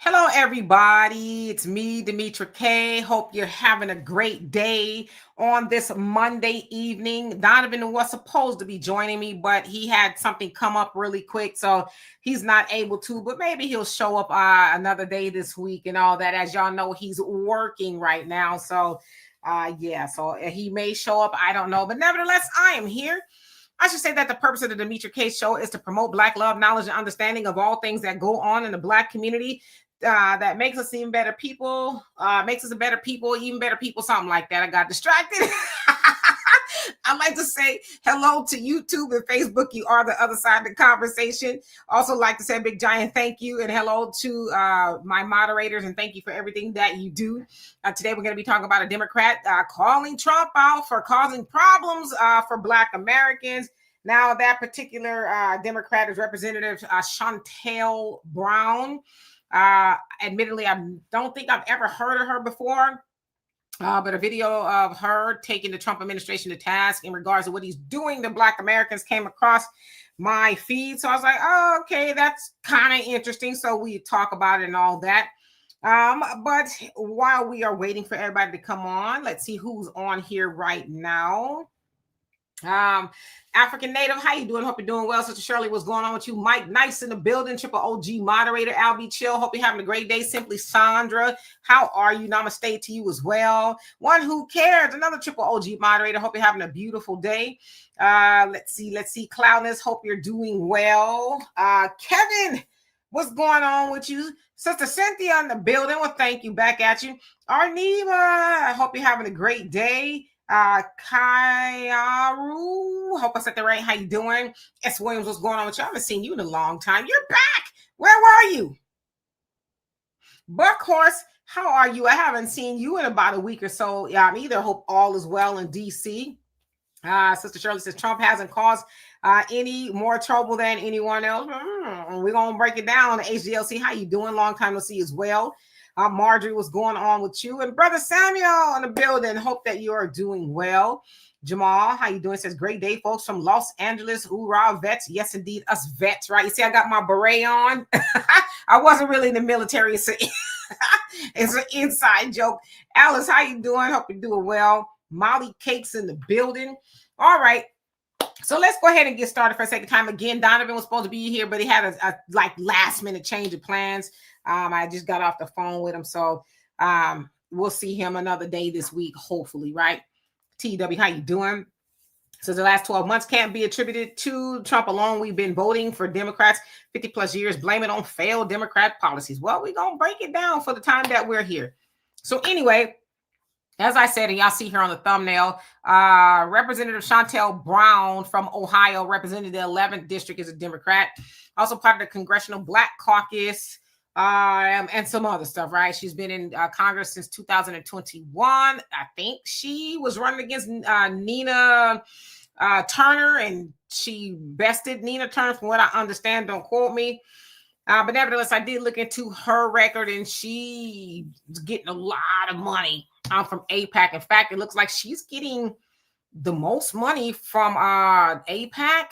Hello, everybody. It's me, Demetra K. Hope you're having a great day on this Monday evening. Donovan was supposed to be joining me, but he had something come up really quick, so he's not able to. But maybe he'll show up another day this week and all that. As y'all know, he's working right now, so so he may show up. I don't know, but nevertheless, I am here. I should say that the purpose of the Demetra K Show is to promote Black love, knowledge, and understanding of all things that go on in the Black community. That makes us even better people, makes us a better people, even better people, something like that. I got distracted. I'd like to say hello to YouTube and Facebook. You are the other side of the conversation. Also like to say a big giant thank you and hello to my moderators and thank you for everything that you do. Today we're going to be talking about a Democrat calling Trump out for causing problems for Black Americans. Now that particular Democrat is Representative Shontel Brown. Admittedly, I don't think I've ever heard of her before. But a video of her taking the Trump administration to task in regards to what he's doing to Black Americans came across my feed. So I was like, oh, okay, that's kind of interesting. So we talk about it and all that. But while we are waiting for everybody to come on, let's see who's on here right now. African Native, how you doing? Hope you're doing well. Sister Shirley, what's going on with you? Mike Nice in the building, Triple OG moderator, Albie Chill. Hope you're having a great day. Simply Sandra, how are you? Namaste to you as well. One who cares, another Triple OG moderator. Hope you're having a beautiful day. Let's see. Cloudness, hope you're doing well. Kevin, what's going on with you? Sister Cynthia in the building. Well, thank you. Back at you. Arneva, I hope you're having a great day. Kaiaru, hope I said that right. How you doing? S. Williams, what's going on with you? I haven't seen you in a long time. You're back. Where were you? Buckhorse, how are you? I haven't seen you in about a week or so. Yeah, I either hope all is well in DC. Sister Shirley says Trump hasn't caused any more trouble than anyone else. We're gonna break it down. HDLC, how you doing? Long time to see as well. Marjorie, what's going on with you? And Brother Samuel in the building. Hope that you are doing well. Jamal, how you doing? Says great day, folks, from Los Angeles. Hoorah, vets. Yes, indeed, us vets, right? You see, I got my beret on. I wasn't really in the military. It's an inside joke. Alice, how you doing? Hope you're doing well. Molly Cakes in the building. All right. So let's go ahead and get started for a second time. Again, Donovan was supposed to be here, but he had a last minute change of plans. I just got off the phone with him. So we'll see him another day this week, hopefully, right? TW, how you doing? So the last 12 months can't be attributed to Trump alone. We've been voting for Democrats 50 plus years. Blame it on failed Democrat policies. Well, we're going to break it down for the time that we're here. So anyway, as I said, and y'all see here on the thumbnail, Representative Shontel Brown from Ohio represented the 11th district as a Democrat, also part of the Congressional Black Caucus, and some other stuff, right? She's been in Congress since 2021. I think she was running against Nina Turner, and she bested Nina Turner, from what I understand. Don't quote me. But nevertheless, I did look into her record, and she's getting a lot of money from AIPAC. In fact, it looks like she's getting the most money from AIPAC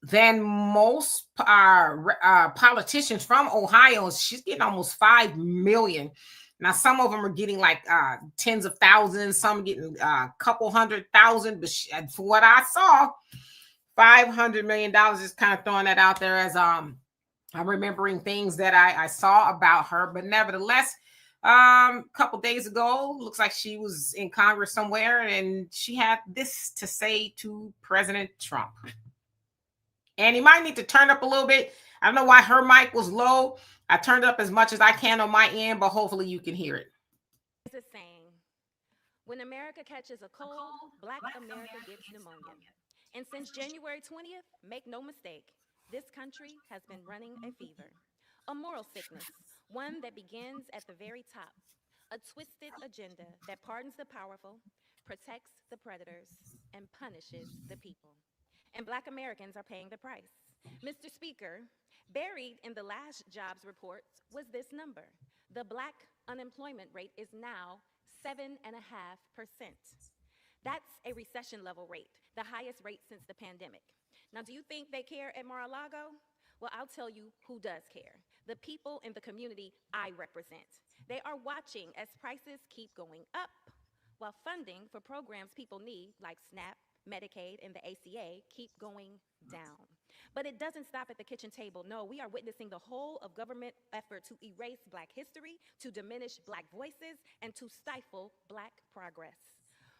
than most politicians from Ohio. She's getting almost $5 million. Now, some of them are getting like tens of thousands, some getting a couple 100,000. But from what I saw, $500 million, is kind of throwing that out there as I'm remembering things that I saw about her. But nevertheless, a couple days ago, looks like she was in Congress somewhere, and she had this to say to President Trump. And he might need to turn up a little bit. I don't know why her mic was low. I turned up as much as I can on my end, but hopefully you can hear it. There's a saying, when America catches a cold, Black America gets pneumonia. And since January 20th, make no mistake, this country has been running a fever, a moral sickness, one that begins at the very top, a twisted agenda that pardons the powerful, protects the predators, and punishes the people. And Black Americans are paying the price. Mr. Speaker, buried in the last jobs report was this number. The Black unemployment rate is now 7.5%. That's a recession level rate, the highest rate since the pandemic. Now, do you think they care at Mar-a-Lago? Well, I'll tell you who does care. The people in the community I represent. They are watching as prices keep going up while funding for programs people need, like SNAP, Medicaid, and the ACA, keep going down. But it doesn't stop at the kitchen table. No, we are witnessing the whole of government effort to erase Black history, to diminish Black voices, and to stifle Black progress.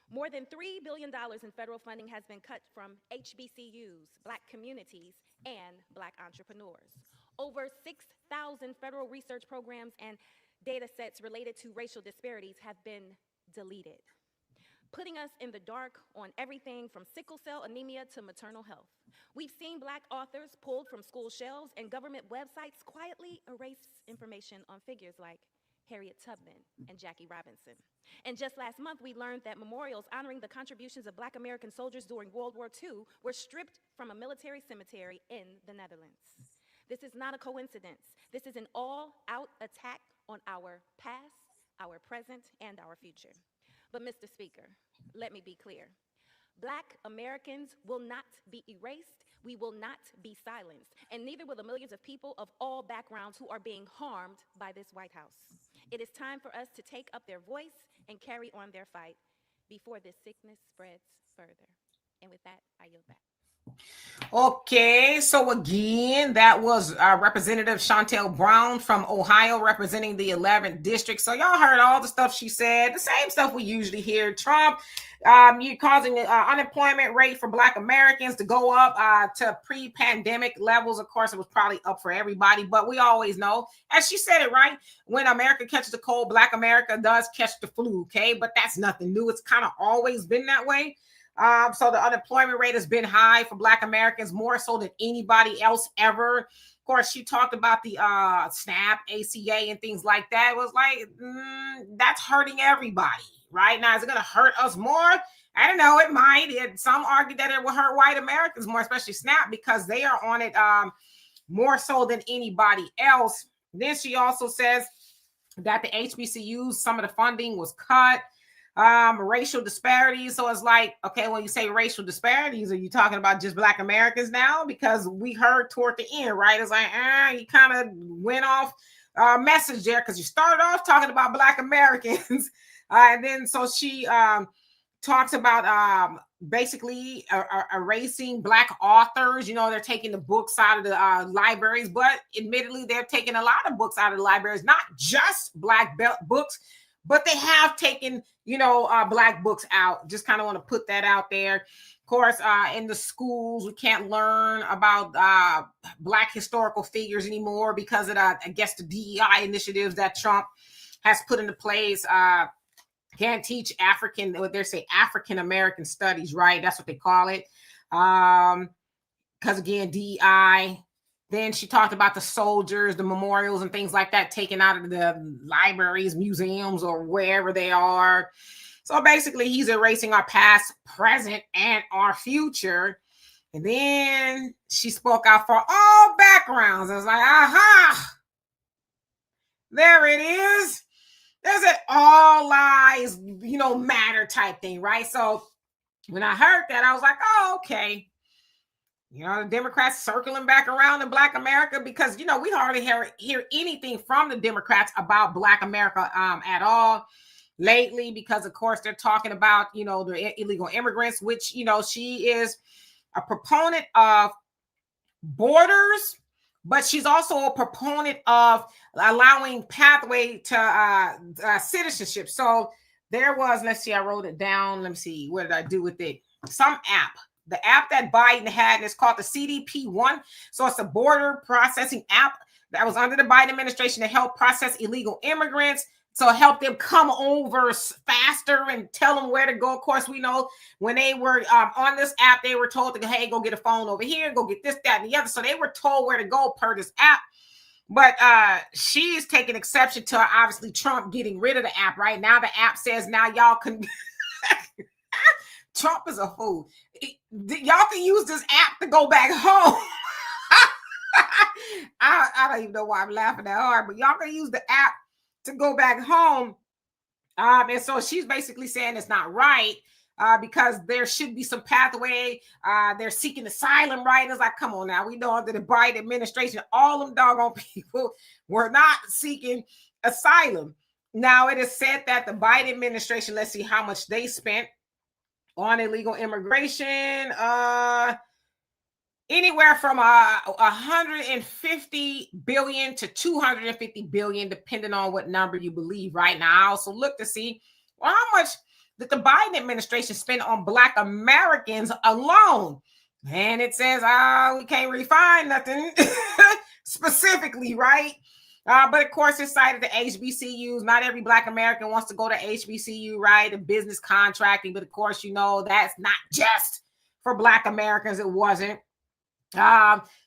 More than $3 billion in federal funding has been cut from HBCUs, Black communities, and Black entrepreneurs. Over 6,000 federal research programs and data sets related to racial disparities have been deleted, putting us in the dark on everything from sickle cell anemia to maternal health. We've seen Black authors pulled from school shelves, and government websites quietly erase information on figures like Harriet Tubman and Jackie Robinson. And just last month, we learned that memorials honoring the contributions of Black American soldiers during World War II were stripped from a military cemetery in the Netherlands. This is not a coincidence. This is an all-out attack on our past, our present, and our future. But Mr. Speaker, let me be clear. Black Americans will not be erased. We will not be silenced. And neither will the millions of people of all backgrounds who are being harmed by this White House. It is time for us to take up their voice and carry on their fight before this sickness spreads further. And with that, I yield back. Okay, so again, that was Representative Shontel Brown from Ohio representing the 11th district. So y'all heard all the stuff she said, the same stuff we usually hear. Trump, you causing the unemployment rate for Black Americans to go up to pre-pandemic levels. Of course, it was probably up for everybody, but we always know, as she said it right, when America catches a cold, Black America does catch the flu, okay? But that's nothing new. It's kind of always been that way. So the unemployment rate has been high for Black Americans, more so than anybody else ever. Of course, she talked about the SNAP, ACA, and things like that. It was like, that's hurting everybody, right? Now, is it going to hurt us more? I don't know. It might. Some argue that it will hurt white Americans more, especially SNAP, because they are on it more so than anybody else. Then she also says that the HBCUs, some of the funding was cut. Racial disparities. So it's like, okay, when you say racial disparities, are you talking about just Black Americans now? Because we heard toward the end, right? It's like, you kind of went off message there because you started off talking about Black Americans. And then so she talks about basically erasing Black authors. You know, they're taking the books out of the libraries, but admittedly, they're taking a lot of books out of the libraries, not just Black books, but they have taken, Black books out. Just kind of want to put that out there. Of course, in the schools, we can't learn about Black historical figures anymore because of, I guess, the DEI initiatives that Trump has put into place. Can't teach what they say, African American studies, right? That's what they call it. Because again, DEI. Then she talked about the soldiers, the memorials and things like that taken out of the libraries, museums, or wherever they are. So basically, he's erasing our past, present, and our future. And then she spoke out for all backgrounds. I was like, aha, there it is. There's an all lives, matter type thing, right? So when I heard that, I was like, oh, okay. The Democrats circling back around in Black America because, we hardly hear anything from the Democrats about Black America at all lately because, of course, they're talking about, the illegal immigrants, which, she is a proponent of borders, but she's also a proponent of allowing pathway to citizenship. So there was, let's see, I wrote it down. Let me see, what did I do with it? Some app. The app that Biden had is called the CDP-1. So it's a border processing app that was under the Biden administration to help process illegal immigrants. So help them come over faster and tell them where to go. Of course, we know when they were on this app, they were told to go, hey, go get a phone over here, go get this, that, and the other. So they were told where to go per this app. But she's taking exception to obviously Trump getting rid of the app. Right now, the app says now y'all can. Trump is a fool. Y'all can use this app to go back home. I don't even know why I'm laughing that hard, but y'all can use the app to go back home. And so she's basically saying it's not right. because there should be some pathway. They're seeking asylum, right? It's like, come on now. We know under the Biden administration, all them doggone people were not seeking asylum. Now, it is said that the Biden administration, let's see how much they spent on illegal immigration. Anywhere from 150 billion to 250 billion, depending on what number you believe. Right now, I also look to see, well, how much did the Biden administration spend on Black Americans alone? And it says, we can't really find nothing specifically, right? But of course, it's cited the HBCUs. Not every Black American wants to go to HBCU, right? The business contracting, but of course, you know, that's not just for Black Americans. It wasn't.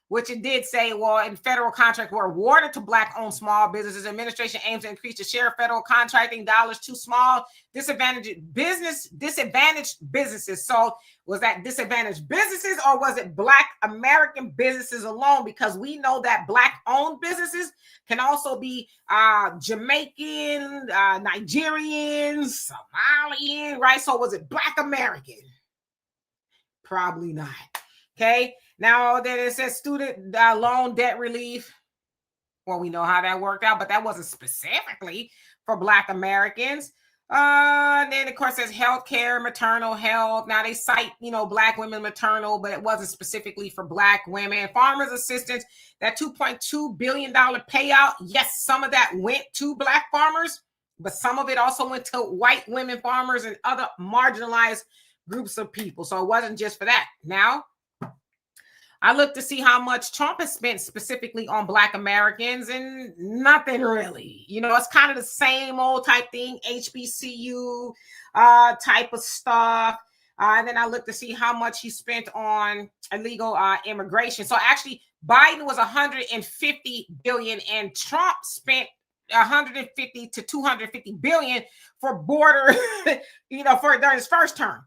Which it did say, well, in federal contract were awarded to Black-owned small businesses. Administration aims to increase the share of federal contracting dollars to small disadvantaged businesses. So was that disadvantaged businesses, or was it Black American businesses alone? Because we know that Black-owned businesses can also be Jamaican, Nigerian, Somalian, right? So was it Black American? Probably not. Okay. Now, then it says student loan debt relief. Well, we know how that worked out, but that wasn't specifically for Black Americans. Then, of course, there's healthcare, maternal health. Now, they cite, you know, Black women maternal, but it wasn't specifically for Black women. Farmers assistance, that $2.2 billion payout. Yes, some of that went to Black farmers, but some of it also went to white women farmers and other marginalized groups of people. So it wasn't just for that. Now, I looked to see how much Trump has spent specifically on Black Americans, and nothing really. You know, it's kind of the same old type thing, HBCU type of stuff. And then I looked to see how much he spent on illegal immigration. So actually, Biden was 150 billion, and Trump spent 150 to 250 billion for border, you know, for during his first term,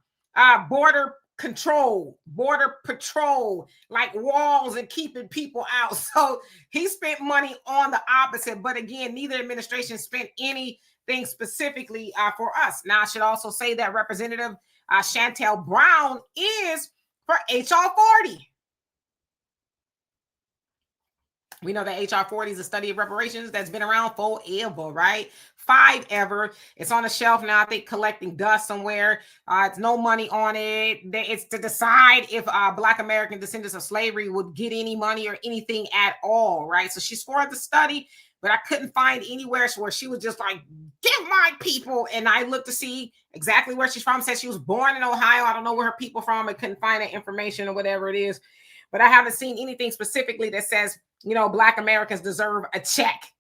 border control, border patrol, like walls and keeping people out. So he spent money on the opposite. But again, neither administration spent anything specifically for us. Now, I should also say that Representative Shontel Brown is for HR 40. We know that HR 40 is a study of reparations that's been around forever, right? 5 ever. It's on the shelf now, I think, collecting dust somewhere. It's no money on it. It's to decide if Black American descendants of slavery would get any money or anything at all, right? So she's for the study, but I couldn't find anywhere where she was just like, give my people. And I looked to see exactly where she's from. Said she was born in Ohio. I don't know where her people from. I couldn't find that information or whatever it is. But I haven't seen anything specifically that says, you know, Black Americans deserve a check.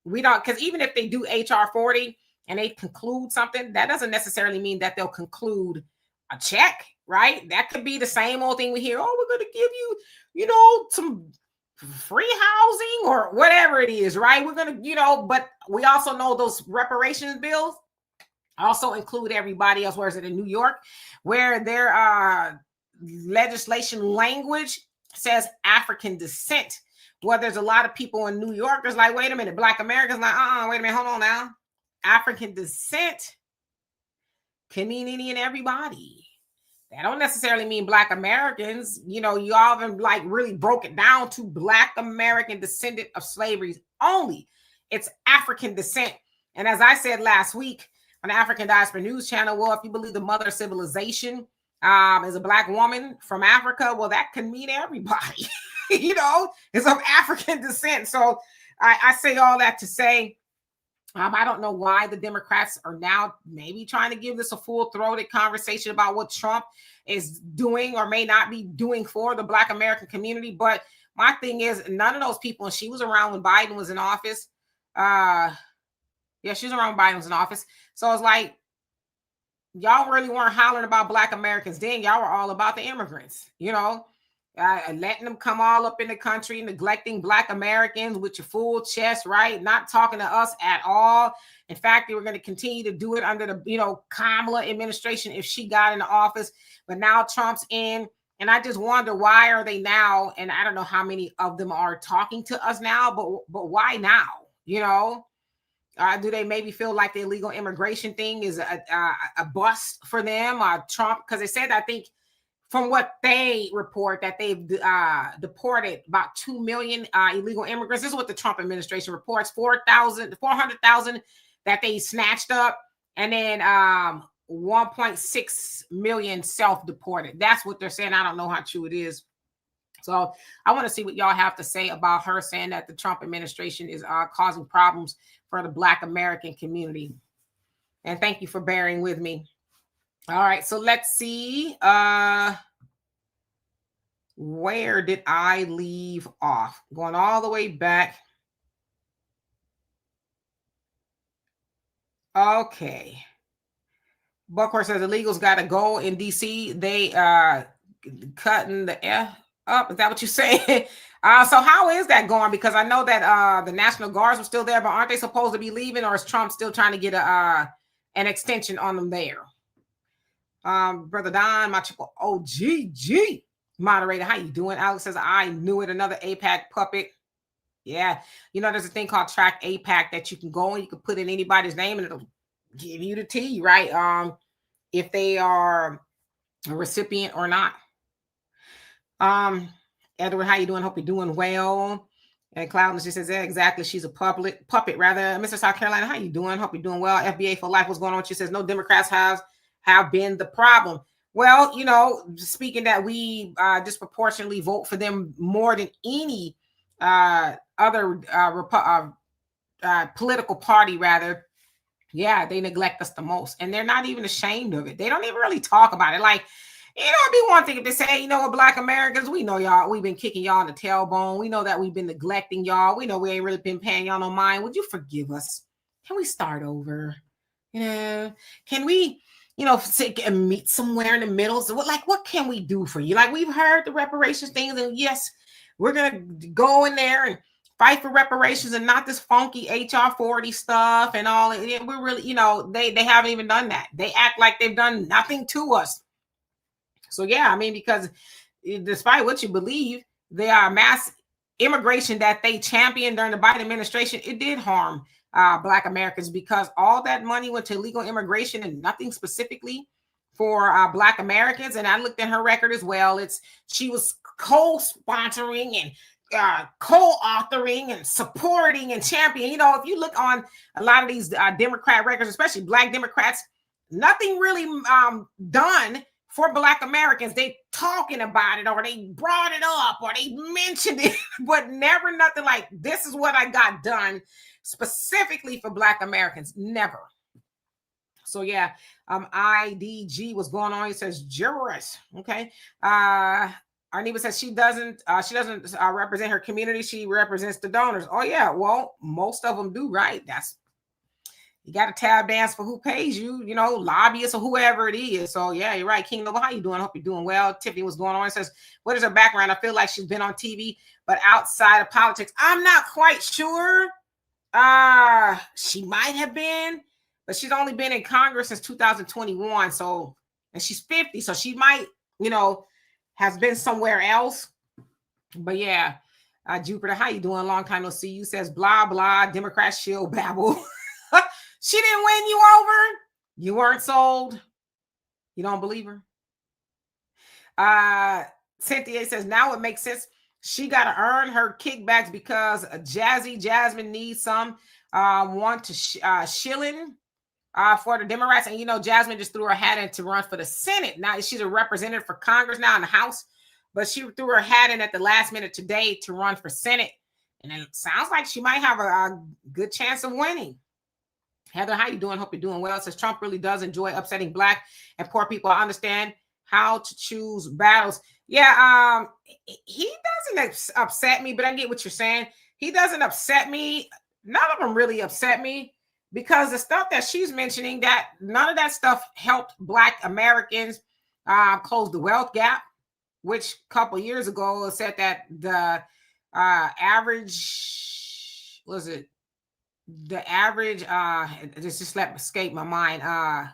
We don't, because even if they do HR 40 and they conclude something, that doesn't necessarily mean that they'll conclude a check, right? That could be the same old thing we hear. Oh, we're going to give you, you know, some free housing or whatever it is, right? We're going to, you know, but we also know those reparations bills also include everybody else. Where is it in New York, where their legislation language says African descent? Well, there's a lot of people in New York that's like, wait a minute, Black Americans like, wait a minute, hold on now. African descent can mean any and everybody. That don't necessarily mean Black Americans. You know, you all have like really broke it down to Black American descendant of slavery only. It's African descent. And as I said last week on the African Diaspora News Channel, well, if you believe the mother of civilization is a Black woman from Africa, well, that can mean everybody. You know, is of African descent. So I say all that to say, I don't know why the Democrats are now maybe trying to give this a full-throated conversation about what Trump is doing or may not be doing for the Black American community. But my thing is, none of those people, and she was around when Biden was in office. Yeah, she was around when Biden was in office. So it's like, y'all really weren't hollering about Black Americans then. Y'all were all about the immigrants, you know. Letting them come all up in the country, neglecting Black Americans with your full chest, right? Not talking to us at all. In fact, they were going to continue to do it under the, you know, Kamala administration if she got into office. But now Trump's in, and I just wonder, why are they now? And I don't know how many of them are talking to us now, but why now? You know, Do they maybe feel like the illegal immigration thing is a bust for them? Trump, because they said, I think, from what they report, that they've deported about 2 million illegal immigrants. This is what the Trump administration reports: 400,000 that they snatched up, and then 1.6 million self-deported. That's what they're saying. I don't know how true it is. So I want to see what y'all have to say about her saying that the Trump administration is causing problems for the Black American community. And thank you for bearing with me. All right, so let's see. Where did I leave off? Going all the way back. Okay. Buckhorse says illegals got to go in DC. They cutting the F up. Is that what you say? So how is that going? Because I know that the National Guards are still there, but aren't they supposed to be leaving, or is Trump still trying to get an extension on them there? Brother Don, my triple OGG moderator, how you doing? Alex says, I knew it. Another APAC puppet. Yeah, there's a thing called Track APAC that you can go and you can put in anybody's name and it'll give you the tea, right? If they are a recipient or not. Edward, how you doing? Hope you're doing well. And Cloudness just says, yeah, exactly. She's a puppet rather. Mr. South Carolina, how you doing? Hope you're doing well. FBA for life. What's going on? She says, no Democrats have been the problem. Well, speaking that we disproportionately vote for them more than any other political party, rather. Yeah, they neglect us the most, and they're not even ashamed of it. They don't even really talk about it. Like, it'd be one thing if they say, what, Black Americans, we know y'all, we've been kicking y'all in the tailbone. We know that we've been neglecting y'all. We know we ain't really been paying y'all no mind. Would you forgive us? Can we start over? Can we, sit and meet somewhere in the middle? So what can we do for you? Like, we've heard the reparations things, and yes, we're going to go in there and fight for reparations and not this funky HR 40 stuff and all. We're really, they haven't even done that. They act like they've done nothing to us. So, yeah, because despite what you believe, the mass immigration that they championed during the Biden administration, it did harm Black Americans, because all that money went to illegal immigration and nothing specifically for Black Americans. And I looked at her record as well. She was co-sponsoring and co-authoring and supporting and championing. If you look on a lot of these Democrat records, especially Black Democrats, nothing really done for Black Americans. They talking about it, or they brought it up, or they mentioned it, but never nothing like, this is what I got done specifically for Black Americans. Never. So yeah, IDG, what's going on? He says gibberish. Okay. Arneva says she doesn't represent her community. She represents the donors. Oh yeah, well, most of them do, right? You got to tab dance for who pays you, lobbyists or whoever it is. So yeah, you're right. King Nova, how you doing? Hope you're doing well. Tiffany, what's going on? It says, what is her background? I feel like she's been on TV, but outside of politics, I'm not quite sure. She might have been, but she's only been in Congress since 2021. So, and she's 50, so she might, has been somewhere else. But yeah, Jupiter, how you doing? Long time no see. You says blah blah. Democrat shill babble. She didn't win you over. You weren't sold. You don't believe her. Cynthia says now it makes sense. She got to earn her kickbacks because Jasmine needs some. Want to shilling for the Democrats. And, Jasmine just threw her hat in to run for the Senate. Now she's a representative for Congress now in the House, but she threw her hat in at the last minute today to run for Senate. And it sounds like she might have a good chance of winning. Heather, how you doing? Hope you're doing well. It says Trump really does enjoy upsetting Black and poor people. I understand how to choose battles. Yeah, he doesn't upset me, but I get what you're saying. He doesn't upset me. None of them really upset me, because the stuff that she's mentioning, that none of that stuff helped Black Americans close the wealth gap, which a couple years ago said that the average, just let escape my mind. I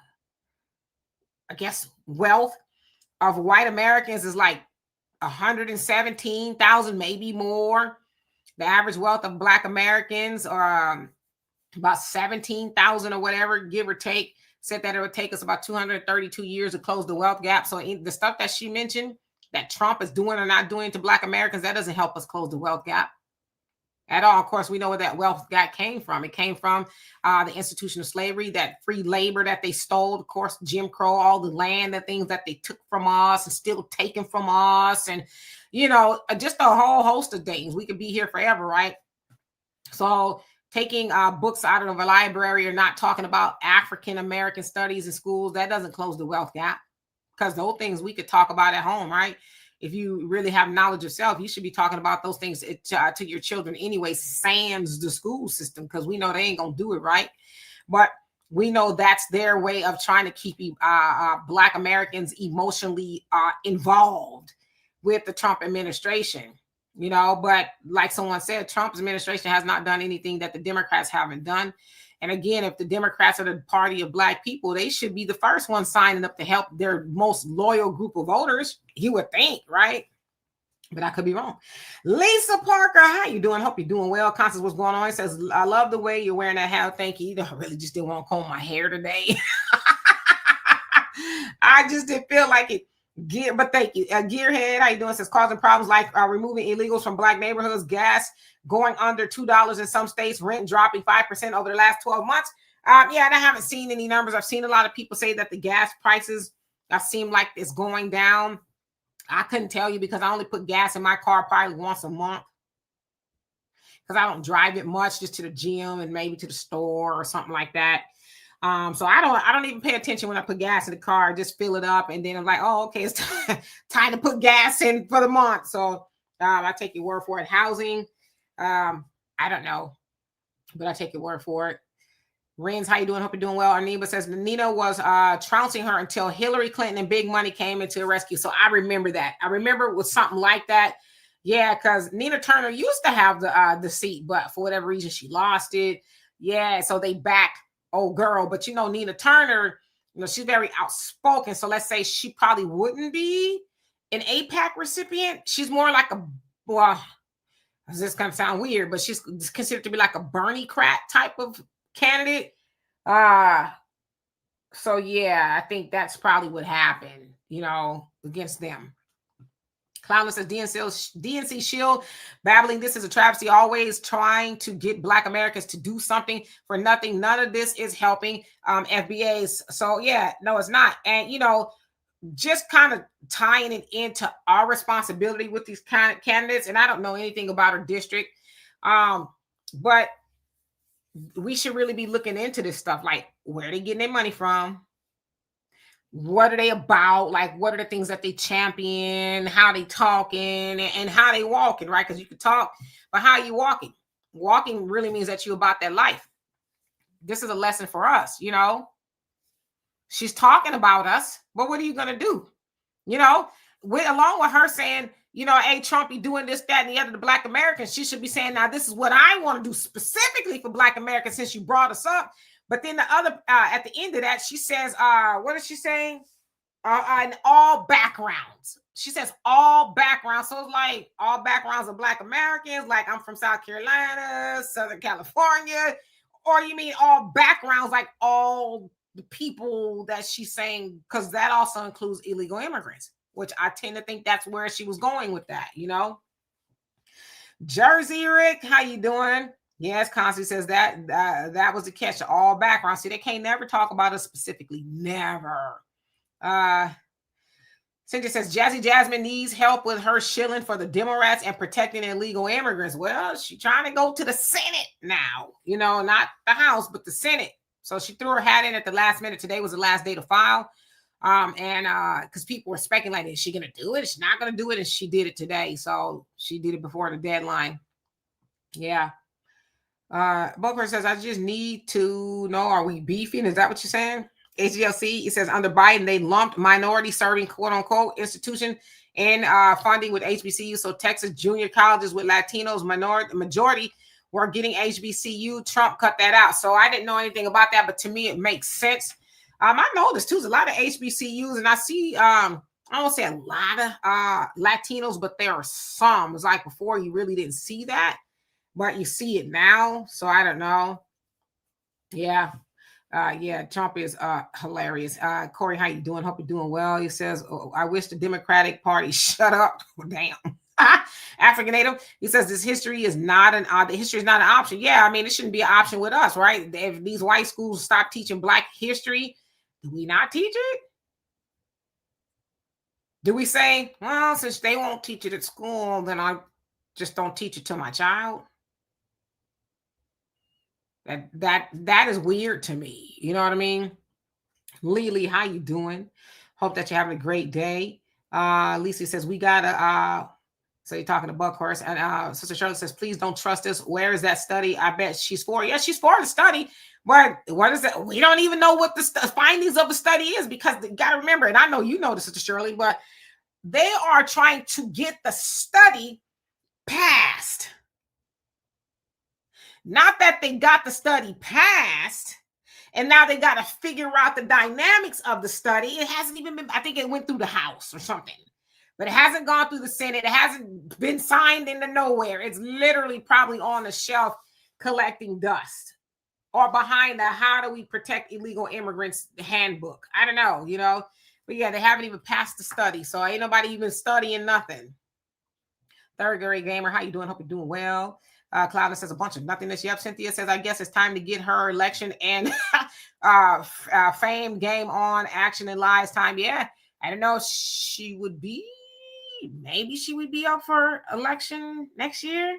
guess wealth of white Americans is like 117,000, maybe more. The average wealth of Black Americans about 17,000 or whatever, give or take, said that it would take us about 232 years to close the wealth gap. So the stuff that she mentioned that Trump is doing or not doing to Black Americans, that doesn't help us close the wealth gap at all. Of course, we know where that wealth gap came from. It came from the institution of slavery, that free labor that they stole, of course, Jim Crow, all the land, the things that they took from us and still taken from us. And, just a whole host of things. We could be here forever, right? So taking books out of a library or not talking about African American studies in schools, that doesn't close the wealth gap, because those things we could talk about at home, right? If you really have knowledge yourself, you should be talking about those things to your children anyway, sans the school system, because we know they ain't gonna do it right. But we know that's their way of trying to keep Black Americans emotionally involved with the Trump administration. But like someone said, Trump's administration has not done anything that the Democrats haven't done. And again, if the Democrats are the party of Black people, they should be the first ones signing up to help their most loyal group of voters, you would think, right? But I could be wrong. Lisa Parker, how you doing? Hope you're doing well. Constance, what's going on? It says, I love the way you're wearing that hat. Thank you. I really just didn't want to comb my hair today. I just didn't feel like it. But thank you. Gearhead, how you doing? It says causing problems like removing illegals from Black neighborhoods, gas going under $2 in some states, rent dropping 5% over the last 12 months. And I haven't seen any numbers. I've seen a lot of people say that the gas prices seem like it's going down. I couldn't tell you because I only put gas in my car probably once a month, because I don't drive it much, just to the gym and maybe to the store or something like that. So I don't even pay attention when I put gas in the car. I just fill it up, and then I'm like, oh, okay, it's time to put gas in for the month. So I take your word for it. Housing, I don't know, but I take your word for it. Renz, how you doing? Hope you're doing well. Arneba says Nina was trouncing her until Hillary Clinton and Big Money came into the rescue. So I remember that. I remember it was something like that. Yeah, because Nina Turner used to have the seat, but for whatever reason she lost it. Yeah, so they backed old girl. But Nina Turner, she's very outspoken. So let's say she probably wouldn't be an AIPAC recipient. She's more like this is going to sound weird, but she's considered to be like a Bernie Crat type of candidate. So yeah, I think that's probably what happened, against them. Clownless says DNC Shield babbling. This is a travesty, always trying to get Black Americans to do something for nothing. None of this is helping FBAs. So yeah, no, it's not. And just kind of tying it into our responsibility with these kind of candidates. And I don't know anything about our district, but we should really be looking into this stuff. Like, where are they getting their money from? What are they about? Like, what are the things that they champion? How they talking and how they walking, right? Because you can talk, but how are you walking? Walking really means that you're about that life. This is a lesson for us, She's talking about us, but what are you going to do? Along with her saying, hey, Trump, you doing this, that, and the other to Black Americans, she should be saying, now, this is what I want to do specifically for Black Americans since you brought us up. But then the other, at the end of that, she says, what is she saying? In all backgrounds. She says all backgrounds. So it's like all backgrounds of Black Americans, like I'm from South Carolina, Southern California, or you mean all backgrounds, like all the people that she's saying, because that also includes illegal immigrants, which I tend to think that's where she was going with that, Jersey Rick, how you doing? Yes, Constance says that was the catch, all background. See, they can't never talk about us specifically. Never. Cynthia says Jazzy Jasmine needs help with her shilling for the Democrats and protecting illegal immigrants. Well, she's trying to go to the Senate now, not the House, but the Senate. So she threw her hat in at the last minute. Today was the last day to file. Because people were speculating, is she going to do it? Is she not going to do it? And she did it today. So she did it before the deadline. Yeah. Boker says, I just need to know, are we beefing? Is that what you're saying? HGLC, it says under Biden, they lumped minority serving quote unquote institution and funding with HBCU. So Texas junior colleges with Latinos majority were getting HBCU. Trump cut that out. So I didn't know anything about that, but to me, it makes sense. I noticed too, there's a lot of HBCUs, and I see, I don't say a lot of Latinos, but there are some. It's like before you really didn't see that, but you see it now. So I don't know. Yeah. Yeah, Trump is hilarious. Corey, how you doing? Hope you're doing well. He says, oh, I wish the Democratic Party shut up. Damn. African Native. He says this history is not the history is not an option. Yeah, I mean, it shouldn't be an option with us, right? If these white schools stop teaching Black history, do we not teach it? Do we say, well, since they won't teach it at school, then I just don't teach it to my child? That is weird to me. You know what I mean? Lily, how you doing? Hope that you're having a great day. Lisa says we gotta so you're talking to Buckhorse. And Sister Charlotte says, please don't trust this. Where is that study? I bet she's for it. Yeah, she's for the study. But what is it? We don't even know what the findings of the study is, because you gotta remember, and I know you know this, Sister Shirley, but they are trying to get the study passed. Not that they got the study passed, and now they got to figure out the dynamics of the study. It hasn't even been, I think it went through the House or something, but it hasn't gone through the Senate. It hasn't been signed into nowhere. It's literally probably on the shelf collecting dust, or behind the How Do We Protect Illegal Immigrants handbook. I don't know, you know, but yeah, they haven't even passed the study. So ain't nobody even studying nothing. Third grade gamer, how you doing? Hope you're doing well. Cloudin says a bunch of nothingness. Yep. Cynthia says, I guess it's time to get her election and fame game on. Action and lies time. Yeah. I don't know if she would be, maybe she would be up for election next year,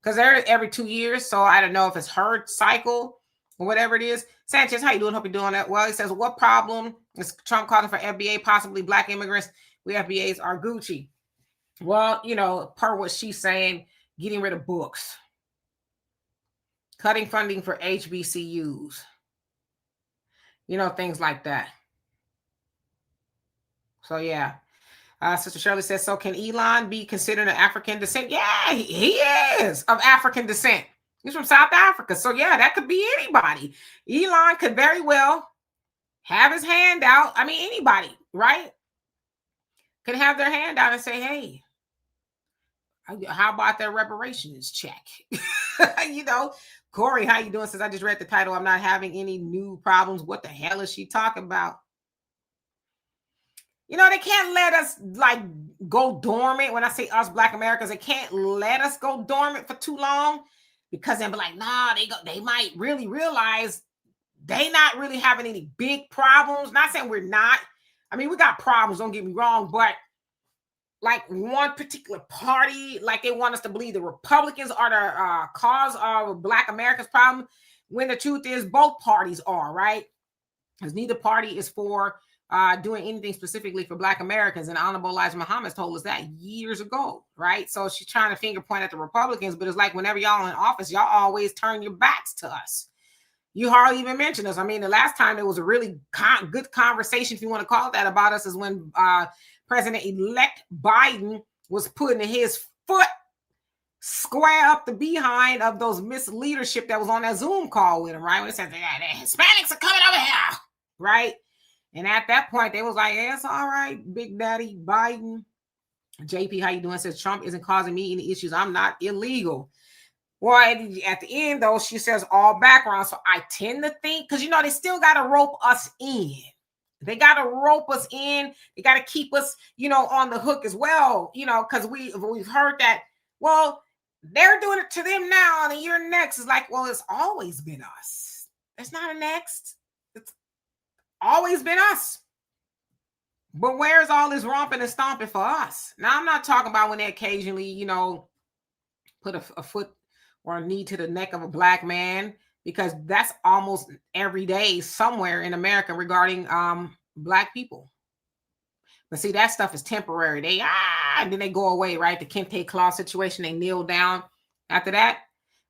because they're every 2 years. So I don't know if it's her cycle or whatever it is. Sanchez, how you doing? Hope you're doing that well. He says, what problem is Trump calling for FBA, possibly Black immigrants? We FBAs are Gucci. Well, you know, per what she's saying, getting rid of books, cutting funding for HBCUs, you know, things like that. So, yeah. Sister Shirley says, so can Elon be considered an African descent? Yeah, he is of African descent. He's from South Africa. So, yeah, that could be anybody. Elon could very well have his hand out. I mean, anybody, right? Can have their hand out and say, hey, how about their reparations check? You know, Corey, how you doing? Since I just read the title, I'm not having any new problems. What the hell is she talking about? You know, they can't let us like go dormant. When I say us Black Americans, they can't let us go dormant for too long, because they'll be like, nah, they might really realize they not really having any big problems. Not saying we're not. I mean, we got problems, don't get me wrong, but like one particular party, like they want us to believe the Republicans are the cause of Black America's problem, when the truth is both parties are, right? Because neither party is for doing anything specifically for Black Americans. And Honorable Elijah Muhammad told us that years ago, right? So she's trying to finger point at the Republicans, but it's like whenever y'all in office, y'all always turn your backs to us. You hardly even mention us. I mean, the last time there was a really good conversation, if you want to call it that, about us is when President-elect Biden was putting his foot square up the behind of those misleadership that was on that Zoom call with him, right? When it said, yeah, the Hispanics are coming over here, right? And at that point, they was like, yeah, it's all right, Big Daddy Biden. JP, how you doing? Says, Trump isn't causing me any issues. I'm not illegal. Well, at the end, though, she says all background. So I tend to think, because, you know, they still got to rope us in. They got to rope us in. They got to keep us, you know, on the hook as well, you know, because we've heard that, well, they're doing it to them now, and you're next. Is like, well, it's always been us. It's not a next. It's always been us. But where's all this romping and stomping for us? Now, I'm not talking about when they occasionally, you know, put a foot or a knee to the neck of a Black man, because that's almost every day somewhere in America regarding Black people. But see, that stuff is temporary. They and then they go away, right? The Kente Claus situation, they kneel down. After that,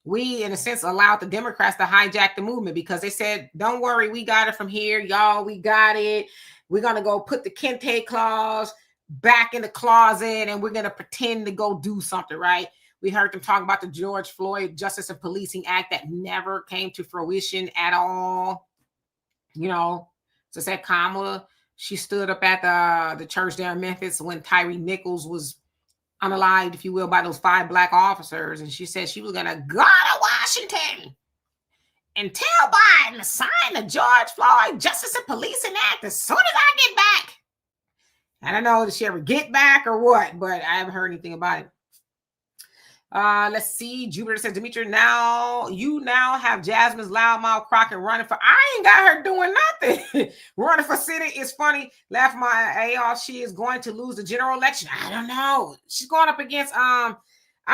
we, in a sense, allowed the Democrats to hijack the movement, because they said, don't worry, we got it from here. Y'all, we got it. We're going to go put the Kente Claus back in the closet, and we're going to pretend to go do something, right? We heard them talk about the George Floyd Justice and Policing Act that never came to fruition at all. You know, so said Kamala, she stood up at the church there in Memphis when Tyree Nichols was unalived, if you will, by those 5 Black officers. And she said she was going to go to Washington and tell Biden to sign the George Floyd Justice and Policing Act as soon as I get back. I don't know, did she ever get back or what, but I haven't heard anything about it. Let's see. Jupiter says, Demetri, you have Jasmine's loudmouth Crockett running for. I ain't got her doing nothing. Running for Senate is funny. Laugh my A off. She is going to lose the general election. I don't know. She's going up against I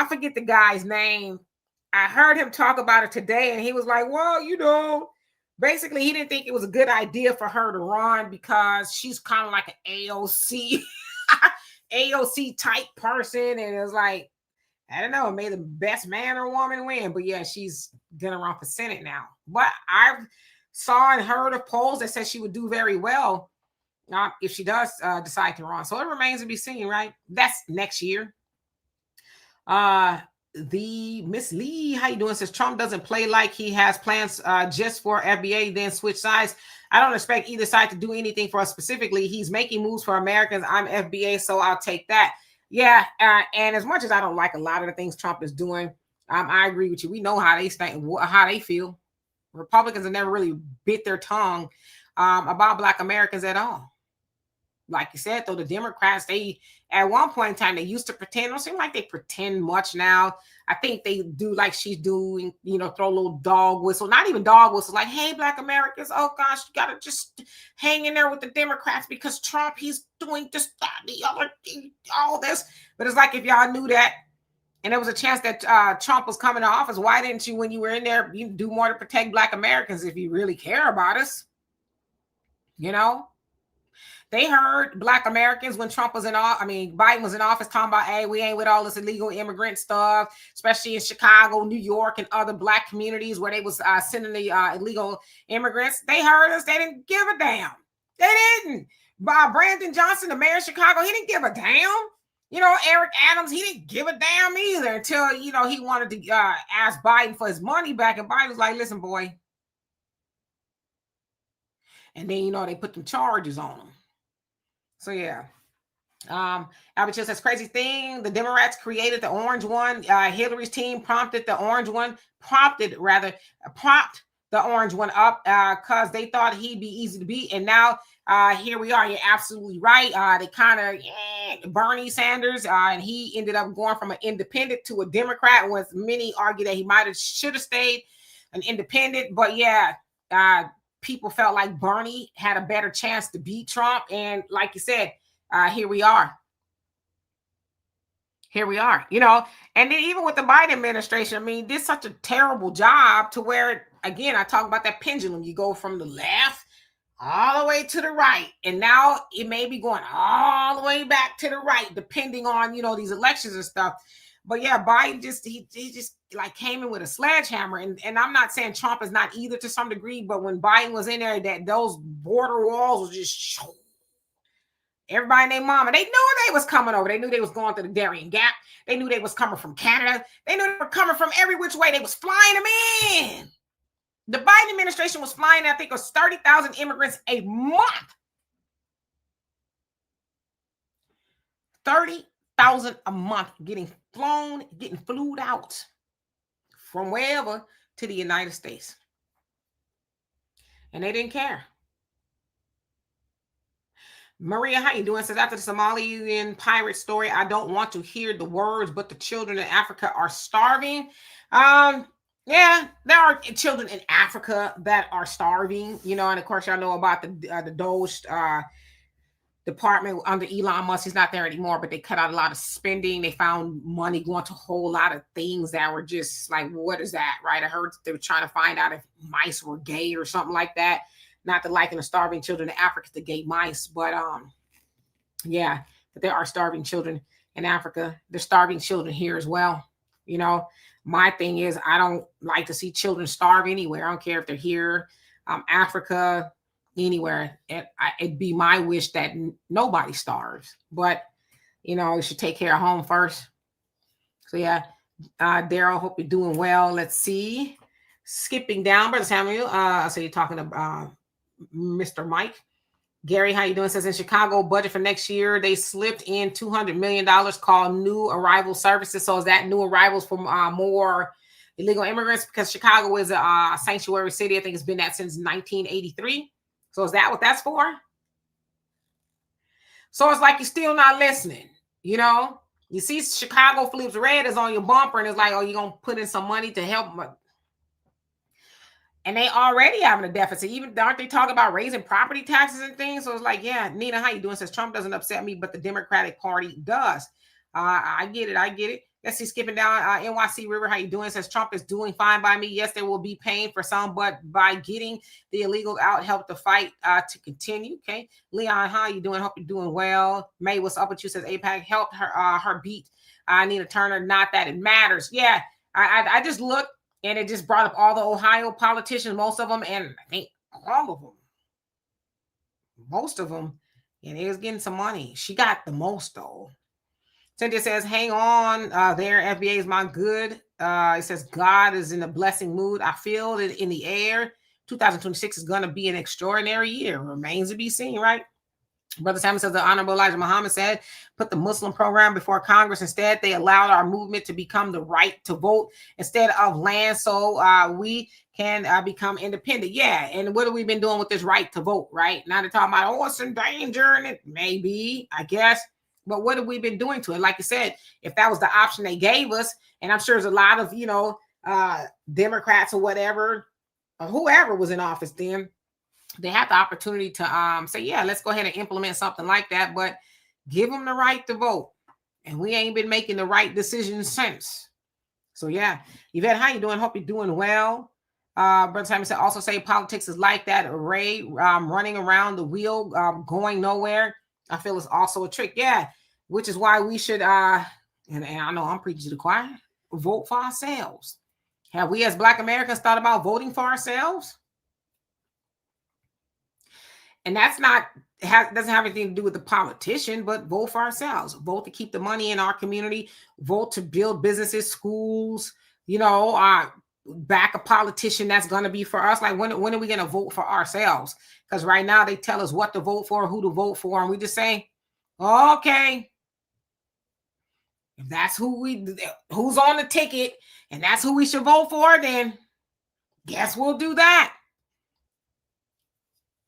forget the guy's name. I heard him talk about it today, and he was like, well, basically he didn't think it was a good idea for her to run because she's kind of like an AOC, AOC type person, and it was like, I don't know, may the best man or woman win. But yeah, she's gonna run for Senate now. But I've saw and heard of polls that said she would do very well if she does decide to run. So it remains to be seen, right? That's next year. The Miss Lee, how you doing? Says Trump doesn't play like he has plans just for FBA, then switch sides. I don't expect either side to do anything for us specifically. He's making moves for Americans. I'm FBA, so I'll take that. Yeah, and as much as I don't like a lot of the things Trump is doing, I agree with you. We know how they think, how they feel. Republicans have never really bit their tongue about Black Americans at all. Like you said, though, the Democrats, they at one point in time, they used to pretend. It don't seem like they pretend much now. I think they do like she's doing, throw a little dog whistle, not even dog whistle, like, hey, Black Americans, oh gosh, you got to just hang in there with the Democrats because Trump, he's doing this, that, the other, all this. But it's like if y'all knew that and there was a chance that Trump was coming to office, why didn't you, when you were in there, you do more to protect Black Americans if you really care about us? They heard Black Americans when Trump was Biden was in office talking about, hey, we ain't with all this illegal immigrant stuff, especially in Chicago, New York, and other Black communities where they was sending the illegal immigrants. They heard us. They didn't give a damn. They didn't. Brandon Johnson, the mayor of Chicago, he didn't give a damn. Eric Adams, he didn't give a damn either until, he wanted to ask Biden for his money back. And Biden was like, listen, boy. And then, they put them charges on him. So yeah, Albert Chill says, crazy thing. The Democrats created the orange one. Hillary's team prompted the orange one up because they thought he'd be easy to beat. And now here we are. You're absolutely right. They kind of Bernie Sanders, and he ended up going from an independent to a Democrat. With many argue that he should have stayed an independent. But yeah, people felt like Bernie had a better chance to beat Trump. And like you said, here we are. And then even with the Biden administration, did such a terrible job to where, again, I talk about that pendulum. You go from the left all the way to the right. And now it may be going all the way back to the right, depending on, these elections and stuff. But yeah, Biden he just like came in with a sledgehammer. And I'm not saying Trump is not either to some degree, but when Biden was in there, that those border walls was just everybody and their mama, they knew they was coming over. They knew they was going through the Darien Gap. They knew they was coming from Canada. They knew they were coming from every which way. They was flying them in. The Biden administration was flying, I think, it was 30,000 immigrants a month. 30,000 a month getting flew out from wherever to the United States. And they didn't care. Maria, how you doing? Says, after the Somalian pirate story, I don't want to hear the words, but the children in Africa are starving. Yeah, there are children in Africa that are starving, and of course, y'all know about the Doge department under Elon Musk. He's not there anymore, but they cut out a lot of spending. They found money going to a whole lot of things that were just like, what is that, right? I heard they were trying to find out if mice were gay or something like that. Not to liken the starving children in Africa to gay mice, but yeah, but there are starving children in Africa. There's starving children here as well. My thing is, I don't like to see children starve anywhere. I don't care if they're here, Africa, anywhere. It'd be my wish that nobody starves, but you should take care of home first. So yeah, Daryl, hope you're doing well. Let's see. Skipping down, Brother Samuel. So you're talking to Mr. Mike. Gary, how you doing? Says, in Chicago budget for next year, they slipped in $200 million called new arrival services. So is that new arrivals for more illegal immigrants because Chicago is a sanctuary city. I think it's been that since 1983. So is that what that's for? So it's like you're still not listening, you know? You see Chicago flips red is on your bumper and it's like, oh, you're going to put in some money to help. And they already having a deficit. Even aren't they talking about raising property taxes and things? So it's like, yeah, Nina, how you doing? Says Trump doesn't upset me, but the Democratic Party does. I get it. I get it. Let's see, skipping down. NYC River, how you doing? Says Trump is doing fine by me. Yes, they will be paying for some, but by getting the illegals out, help the fight to continue. Okay, Leon, how you doing? Hope you're doing well. May, what's up with you? Says APAC helped her beat Nina Turner. Not that it matters. Yeah, I just looked. And it just brought up all the Ohio politicians, most of them, and I think all of them, most of them, and they was getting some money. She got the most, though. Cynthia says, hang on there, FBA is my good. It says, God is in a blessing mood. I feel it in the air. 2026 is going to be an extraordinary year. Remains to be seen, right? Brother Simon says the Honorable Elijah Muhammad said, put the Muslim program before Congress. Instead, they allowed our movement to become the right to vote instead of land so we can become independent. Yeah, and what have we been doing with this right to vote, right? Now they're talking about, oh, it's in danger, and it may be, I guess. But what have we been doing to it? Like you said, if that was the option they gave us, and I'm sure there's a lot of, Democrats or whatever, or whoever was in office then, they have the opportunity to say, yeah, let's go ahead and implement something like that, but give them the right to vote. And we ain't been making the right decisions since. So yeah, Yvette, how you doing? Hope you're doing well. Brother Simon said, also say politics is like that array running around the wheel, going nowhere. I feel it's also a trick. Yeah, which is why we should, and I know I'm preaching to the choir, vote for ourselves. Have we as Black Americans thought about voting for ourselves? And that's doesn't have anything to do with the politician, but vote for ourselves. Vote to keep the money in our community. Vote to build businesses, schools, back a politician that's going to be for us. Like, when are we going to vote for ourselves? Because right now they tell us what to vote for, who to vote for. And we just say, okay, if that's who's on the ticket and that's who we should vote for, then guess we'll do that.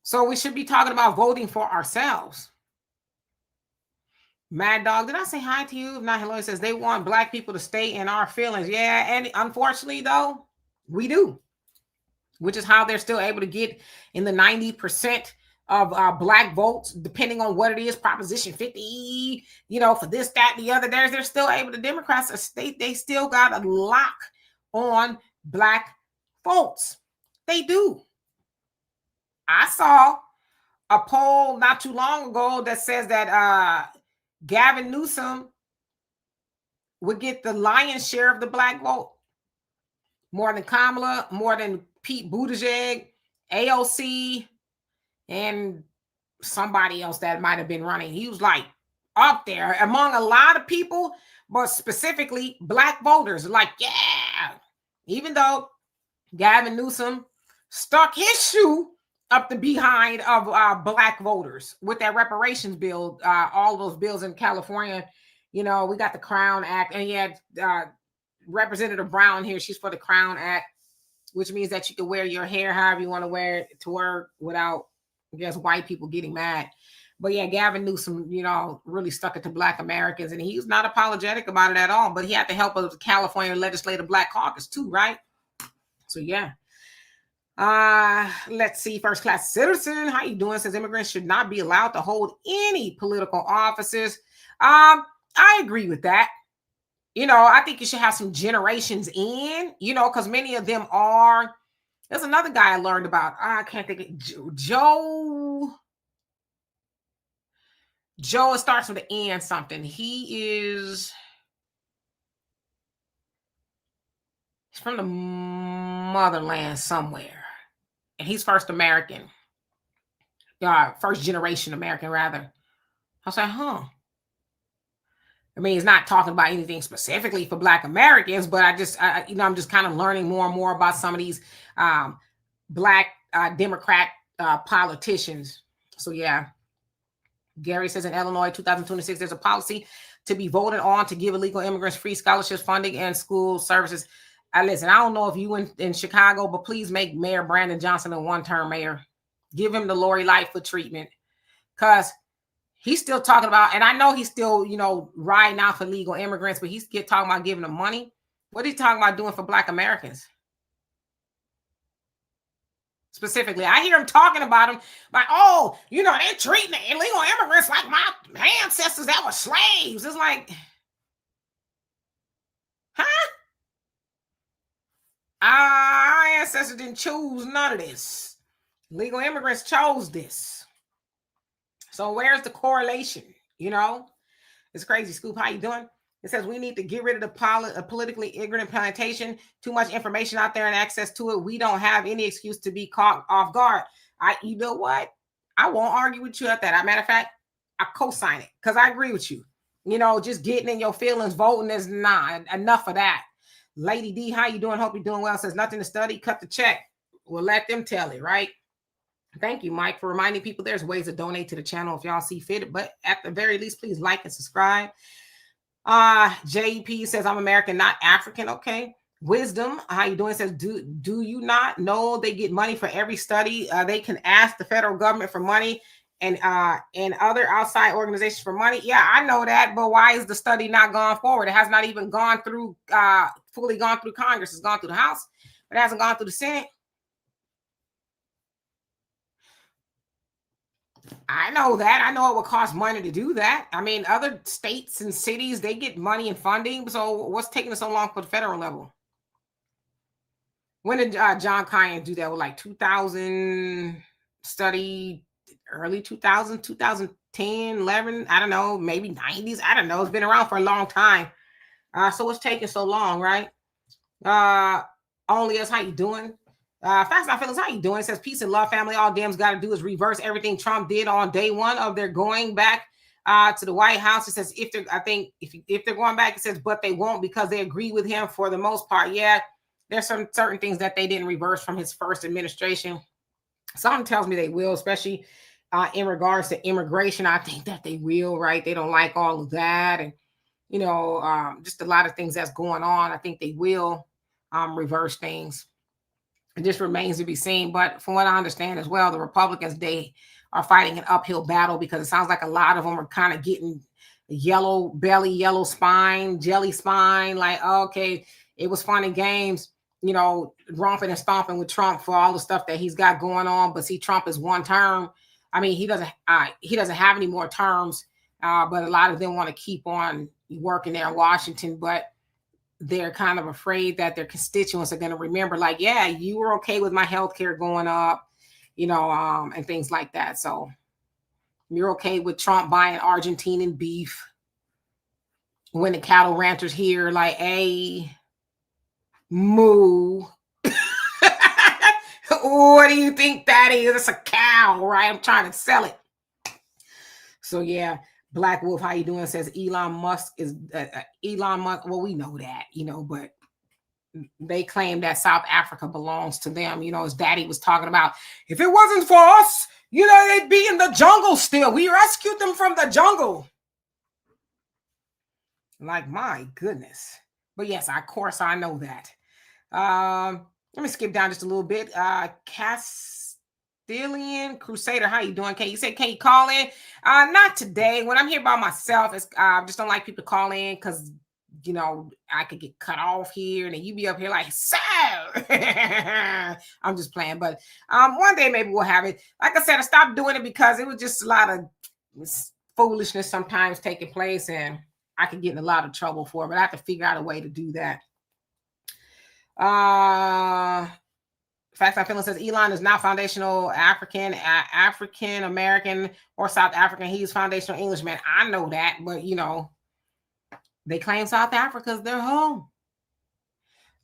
So we should be talking about voting for ourselves. Mad Dog, did I say hi to you? If not, hello. It says they want Black people to stay in our feelings. Yeah, and unfortunately, though, we do. Which is how they're still able to get in the 90% of Black votes, depending on what it is, Proposition 50, for this, that, the other. They're still able to, Democrats, they still got a lock on Black votes. They do. I saw a poll not too long ago that says that Gavin Newsom would get the lion's share of the Black vote. More than Kamala, more than Pete Buttigieg, AOC, and somebody else that might have been running. He was like up there among a lot of people, but specifically Black voters. Like, yeah, even though Gavin Newsom stuck his shoe up the behind of Black voters with that reparations bill, all those bills in California. We got the Crown Act, and he had Representative Brown here. She's for the Crown Act, which means that you can wear your hair however you want to wear it to work without, I guess, white people getting mad. But yeah, Gavin Newsom, really stuck it to Black Americans, and he's not apologetic about it at all. But he had the help of the California Legislative Black Caucus too, right? So yeah. Let's see. First class citizen, how you doing? Says immigrants should not be allowed to hold any political offices. I agree with that. I think you should have some generations in, because many of them are. There's another guy I learned about. I can't think of Joe. It starts with an N something. He's from the motherland somewhere. And he's first American. First generation American, rather. I was like, huh. I mean, he's not talking about anything specifically for Black Americans, but I'm just kind of learning more and more about some of these Black Democrat politicians. So yeah. Gary says in Illinois, 2026, there's a policy to be voted on to give illegal immigrants free scholarships, funding, and school services. Listen, I don't know if you in Chicago, but please make Mayor Brandon Johnson a one-term mayor. Give him the Lori Lightfoot treatment, because he's still talking about, and I know he's still, riding out for legal immigrants, but he's talking about giving them money. What are you talking about doing for Black Americans? Specifically, I hear him talking about them like, oh, they're treating the illegal immigrants like my ancestors that were slaves. It's like, huh? Our ancestors didn't choose none of this. Legal immigrants chose this. So where's the correlation? It's crazy. Scoop, how you doing? It says we need to get rid of the politically ignorant plantation. Too much information out there and access to it. We don't have any excuse to be caught off guard. You know what? I won't argue with you at that. As a matter of fact, I co-sign it because I agree with you. Just getting in your feelings, voting is not enough of that. Lady D, how you doing? Hope you're doing well. Says nothing to study. Cut the check. We'll let them tell it, right? Thank you, Mike, for reminding people there's ways to donate to the channel if y'all see fit. But at the very least, please like and subscribe. JP says, I'm American, not African. Okay. Wisdom, how you doing? Says, do you not know they get money for every study? They can ask the federal government for money and other outside organizations for money. Yeah, I know that. But why is the study not gone forward? It has not even gone through, fully gone through Congress. It's gone through the House, but it hasn't gone through the Senate. I know that. I know it would cost money to do that. I mean, other states and cities, they get money and funding. So what's taking so long for the federal level? When did John Kyan do that? With like 2000 study, early 2000, 2010, 11, I don't know, maybe 90s. I don't know. It's been around for a long time. So what's taking so long, right? Only us, how you doing? Fast Not Feelings, how you doing? It says, peace and love, family. All Dems got to do is reverse everything Trump did on day one of their going back to the White House. It says, if they're going back, it says, but they won't because they agree with him for the most part. Yeah, there's some certain things that they didn't reverse from his first administration. Something tells me they will, especially in regards to immigration. I think that they will, right? They don't like all of that. And, just a lot of things that's going on. I think they will reverse things. It just remains to be seen. But from what I understand as well, the Republicans, they are fighting an uphill battle because it sounds like a lot of them are kind of getting yellow belly, yellow spine, jelly spine. Like, okay, it was fun and games, romping and stomping with Trump for all the stuff that he's got going on. But see, Trump is one term. I mean, he doesn't have any more terms, but a lot of them want to keep on working there in Washington. But they're kind of afraid that their constituents are going to remember, like, yeah, you were okay with my health care going up, and things like that. So you're okay with Trump buying Argentinian beef when the cattle ranchers here, like, hey, moo. What do you think that is? It's a cow, right? I'm trying to sell it. So yeah. Black Wolf, how you doing? Says Elon Musk is Elon Musk. Well, we know that, but they claim that South Africa belongs to them. His daddy was talking about, if it wasn't for us, they'd be in the jungle still. We rescued them from the jungle. Like, my goodness. But yes, of course, I know that. Let me skip down just a little bit. Castilian Crusader, how you doing? Can you call in? Not today. When I'm here by myself, it's I just don't like people to call in because I could get cut off here, and then you be up here like, so I'm just playing. But one day maybe we'll have it. Like I said, I stopped doing it because it was just a lot of foolishness sometimes taking place, and I could get in a lot of trouble for it. But I have to figure out a way to do that. Facts I Feeling says Elon is not foundational African American, or South African. He's foundational Englishman. I know that, but they claim South Africa's their home.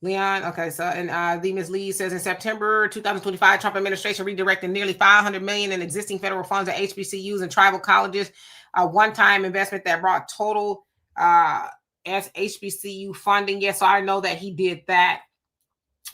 Leon, okay, so and the Ms. Lee says in September 2025, Trump administration redirected nearly $500 million in existing federal funds at HBCUs and tribal colleges, a one-time investment that brought total as HBCU funding. Yes, so I know that he did that.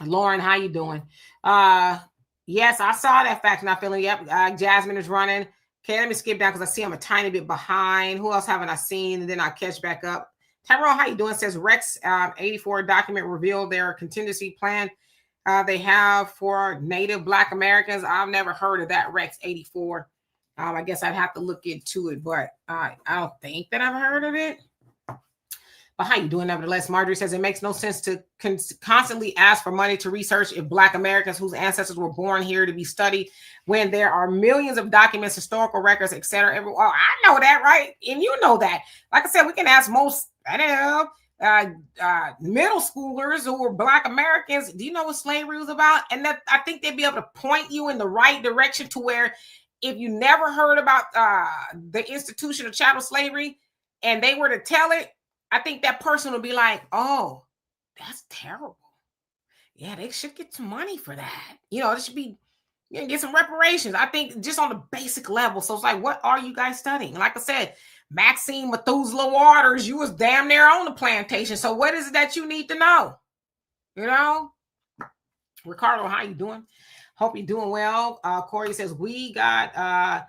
Lauren, how you doing? Yes, I saw that Fact Not Feeling. Yep, Jasmine is running. Okay, let me skip down because I see I'm a tiny bit behind. Who else haven't I seen? And then I'll catch back up Tyrell, how you doing? Says Rex 84 document revealed their contingency plan they have for Native Black Americans. I've never heard of that Rex 84. I guess I'd have to look into it, but I don't think that I've heard of it. But how you doing? Nevertheless, Marjorie says it makes no sense to constantly ask for money to research if Black Americans whose ancestors were born here to be studied when there are millions of documents, historical records, etc. Oh, I know that, right? And you know that. Like I said, we can ask most, I don't know, middle schoolers who were Black Americans, do you know what slavery was about? And that I think they'd be able to point you in the right direction to where if you never heard about the institution of chattel slavery and they were to tell it, I think that person will be like, oh, that's terrible. Yeah, they should get some money for that. You know, it should be, you know, get some reparations. I think just on the basic level. So it's like, what are you guys studying? Like I said, Maxine Methuselah Waters, you was damn near on the plantation. So what is it that you need to know? You know? Ricardo, how you doing? Hope you're doing well. Corey says, we got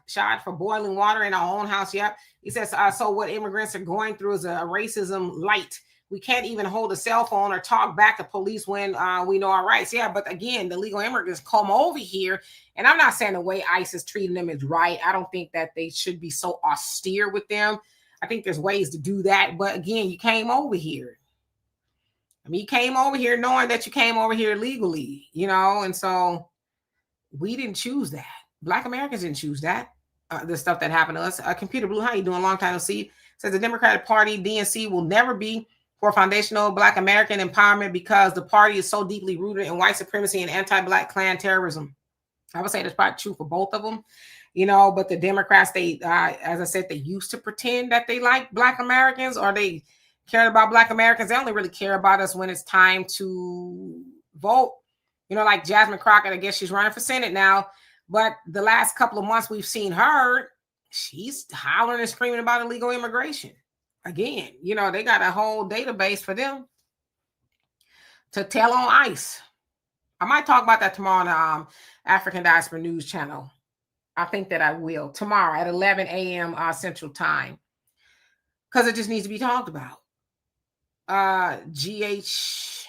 shot for boiling water in our own house. Yep. He says, so what immigrants are going through is a racism light. We can't even hold a cell phone or talk back to police when we know our rights. Yeah, but again, the legal immigrants come over here, and I'm not saying the way ICE is treating them is right. I don't think that they should be so austere with them. I think there's ways to do that. But again, you came over here. I mean, you came over here knowing that you came over here legally, you know, and so we didn't choose that. Black Americans didn't choose that. The stuff that happened to us. Computer Blue, how you doing? Long time no see. Says the Democratic Party, DNC, will never be for foundational Black American empowerment because the party is so deeply rooted in white supremacy and anti-Black Klan terrorism. I would say that's probably true for both of them, you know, but the Democrats, they, as I said, they used to pretend that they like Black Americans or they cared about Black Americans. They only really care about us when it's time to vote. You know, like Jasmine Crockett, I guess she's running for Senate now. But the last couple of months we've seen her, she's hollering and screaming about illegal immigration. Again, you know, they got a whole database for them to tell on ICE. I might talk about that tomorrow on the African Diaspora News channel. I think that I will. Tomorrow at 11 a.m. Central Time. Because it just needs to be talked about. JF,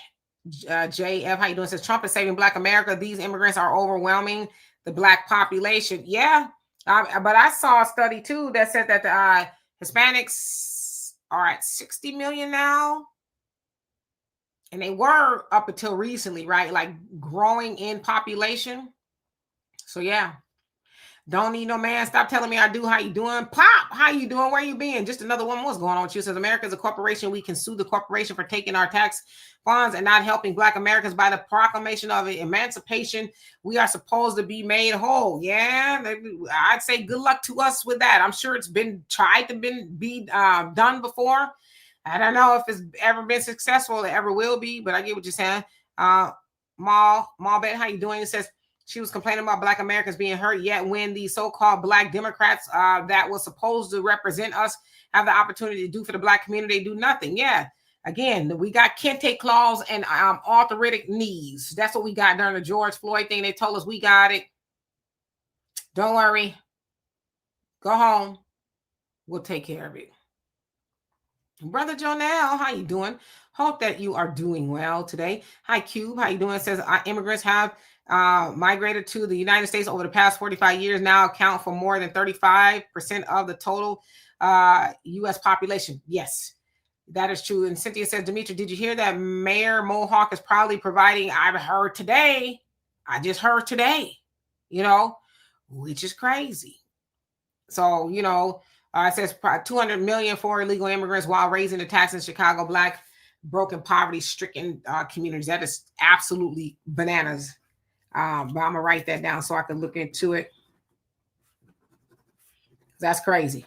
how you doing? Says Trump is saving Black America. These immigrants are overwhelming the Black population. Yeah. But I saw a study too that said that the Hispanics are at 60 million now. And they were up until recently, right? Like growing in population. So yeah. Don't need no man. Stop telling me I do. How you doing? Pop, how you doing? Where you been? Just another one. What's going on with you? Says America is a corporation. We can sue the corporation for taking our tax funds and not helping Black Americans. By the proclamation of emancipation, we are supposed to be made whole. Yeah, I'd say good luck to us with that. I'm sure it's been tried to be done before. I don't know if it's ever been successful. It ever will be, but I get what you're saying. Malbet, how you doing? It says she was complaining about Black Americans being hurt, yet when the so-called Black Democrats that was supposed to represent us have the opportunity to do for the Black community, they do nothing. Yeah. Again, we got kente claws and arthritic knees. That's what we got during the George Floyd thing. They told us we got it. Don't worry. Go home. We'll take care of it. Brother Jonelle, how you doing? Hope that you are doing well today. Hi, Cube. How you doing? It says immigrants have migrated to the United States over the past 45 years, now account for more than 35% of the total U.S. population. Yes, that is true. And Cynthia says, Demetri, did you hear that Mayor Mohawk is probably providing, I've heard today, I just heard today, you know, which is crazy. So, you know, it says 200 million for illegal immigrants while raising the tax in Chicago, Black, broken, poverty-stricken communities. That is absolutely bananas. But I'm going to write that down so I can look into it. That's crazy.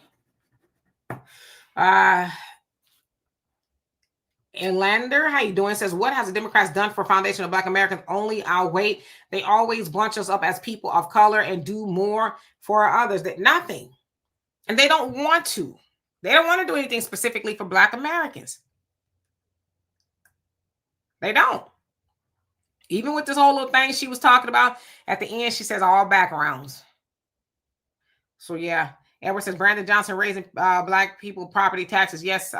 And Lander, how you doing? Says, what has the Democrats done for Foundation of Black Americans? Only our weight. They always bunch us up as people of color and do more for others. That nothing. And they don't want to. They don't want to do anything specifically for Black Americans. They don't. Even with this whole little thing she was talking about, at the end, she says all backgrounds. So, yeah. Edward says Brandon Johnson raising black people property taxes. Yes.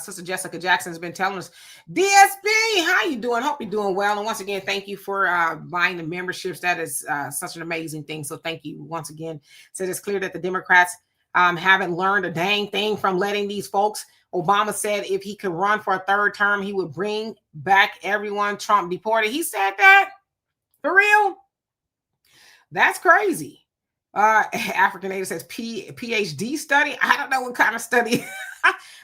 Sister Jessica Jackson has been telling us. DSB, how you doing? Hope you're doing well. And once again, thank you for buying the memberships. That is such an amazing thing. So thank you once again. So it's clear that the Democrats haven't learned a dang thing from letting these folks. Obama said if he could run for a third term, he would bring back everyone Trump deported. He said that? For real? That's crazy. African Native says PhD study. I don't know what kind of study.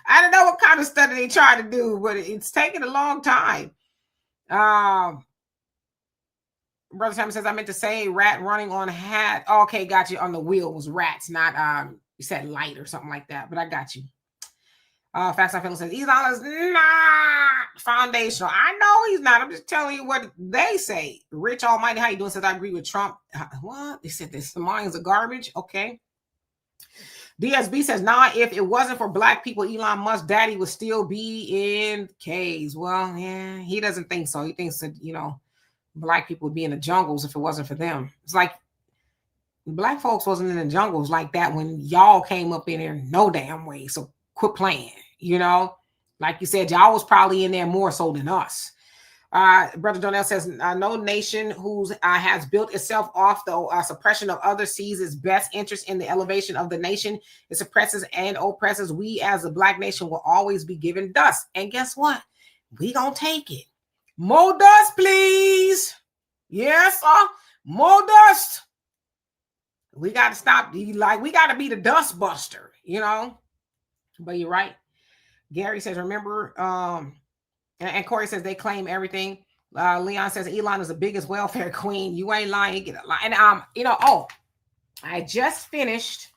I don't know what kind of study they try to do, but it's taking a long time. Brother Simon says I meant to say rat running on hat. Oh, okay, got you. On the wheel was rats, not you said light or something like that. But I got you. Facts I Feel says Elon is not foundational. I know he's not. I'm just telling you what they say. Rich Almighty, how you doing? Says I agree with Trump. What? They said this. The minds are garbage. Okay. DSB says, nah, if it wasn't for black people, Elon Musk daddy would still be in caves. Well, yeah, he doesn't think so. He thinks that, black people would be in the jungles if it wasn't for them. It's like black folks wasn't in the jungles like that when y'all came up in there no damn way. So quit playing. Like you said, y'all was probably in there more so than us. Brother Donnell says, no nation who has built itself off the suppression of others sees its best interest in the elevation of the nation. It suppresses and oppresses. We as a black nation will always be given dust. And guess what? We gonna take it. More dust, please. Yes, more dust. We got to stop. We got to be the dust buster, But you're right. Gary says, remember, and Corey says they claim everything. Leon says Elon is the biggest welfare queen. You ain't lying. Get a lie. And I just finished.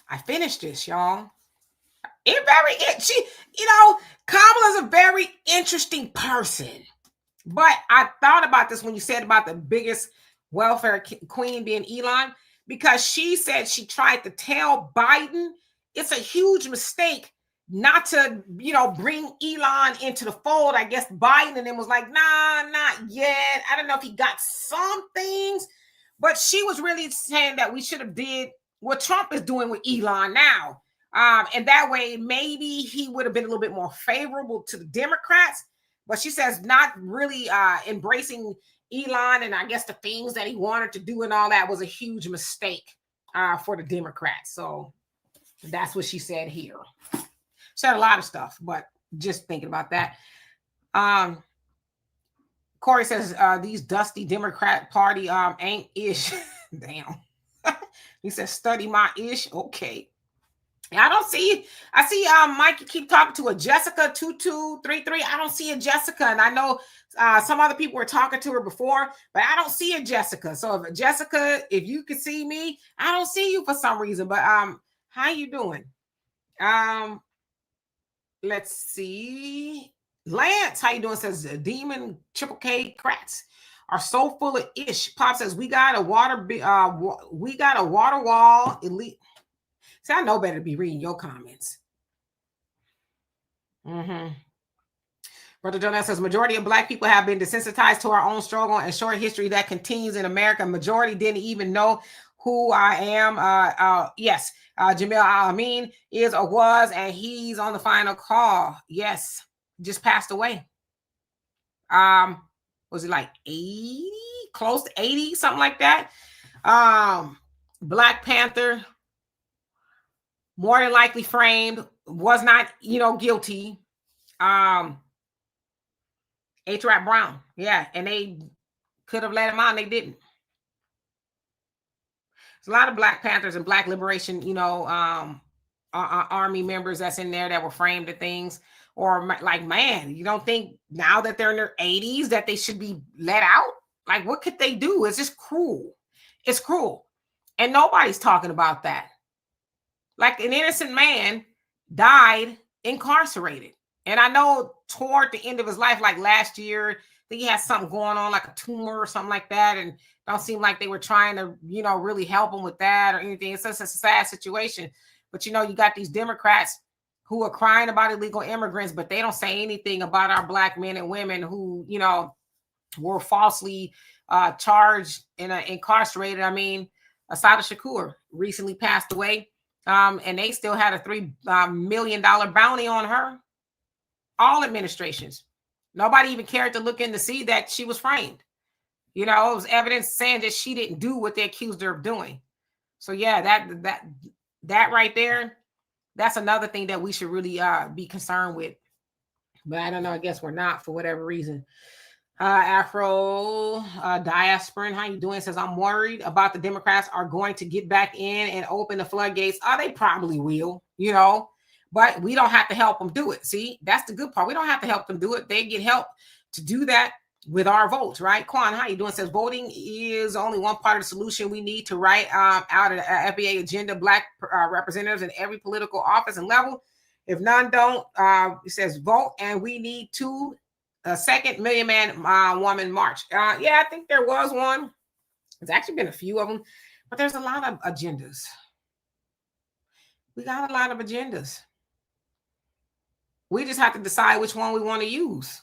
I finished this, y'all. Kamala's a very interesting person. But I thought about this when you said about the biggest welfare queen being Elon, because she said she tried to tell Biden it's a huge mistake not to, bring Elon into the fold. I guess Biden and then was like, nah, not yet. I don't know if he got some things, but she was really saying that we should have did what Trump is doing with Elon now. And that way, maybe he would have been a little bit more favorable to the Democrats. But she says not really embracing Elon and I guess the things that he wanted to do and all that was a huge mistake for the Democrats. So that's what she said here. Said a lot of stuff, but just thinking about that. Corey says these dusty Democrat party ain't ish. Damn. He says study my ish. Okay. I see Mike, you keep talking to a Jessica 2233. I don't see a Jessica. And I know some other people were talking to her before, but I don't see a Jessica. So if Jessica, if you can see me, I don't see you for some reason. But how you doing? Let's see. Lance, how you doing? Says Demon Triple K Kratz are so full of ish. Pop says we got a water wall elite. See, I know better to be reading your comments. Brother Jonah says, majority of black people have been desensitized to our own struggle and short history that continues in America. Majority didn't even know who I am. Yes, Jamil Amin is or was, and he's on the final call. Yes, just passed away. Was it like 80? Close to 80, something like that. Black Panther. More than likely framed, was not, guilty. H-Rap Brown. Yeah. And they could have let him out and they didn't. There's a lot of Black Panthers and Black Liberation, army members that's in there that were framed and things. Or like, man, you don't think now that they're in their 80s that they should be let out? Like, what could they do? It's just cruel. It's cruel. And nobody's talking about that. Like an innocent man died incarcerated. And I know toward the end of his life, like last year, I think he had something going on, like a tumor or something like that. And don't seem like they were trying to, really help him with that or anything. It's just a sad situation. But, you got these Democrats who are crying about illegal immigrants, but they don't say anything about our Black men and women who, were falsely charged and incarcerated. I mean, Asada Shakur recently passed away, and they still had a $3 million bounty on her. All administrations. Nobody even cared to look in to see that she was framed. You know, it was evidence saying that she didn't do what they accused her of doing. So yeah, that right there, that's another thing that we should really be concerned with. But I don't know. I guess we're not for whatever reason. Afro Diasporan, how you doing? Says, I'm worried about the Democrats are going to get back in and open the floodgates. Oh, they probably will, you know, but we don't have to help them do it. See, that's the good part. We don't have to help them do it. They get help to do that with our votes, right? Quan, how you doing? Says, voting is only one part of the solution. We need to write out an FBA agenda, Black representatives in every political office and level. If none don't, it says vote, and we need to second Million Man Woman March. Yeah, I think there was one. There's actually been a few of them, but there's a lot of agendas. We got a lot of agendas. We just have to decide which one we want to use.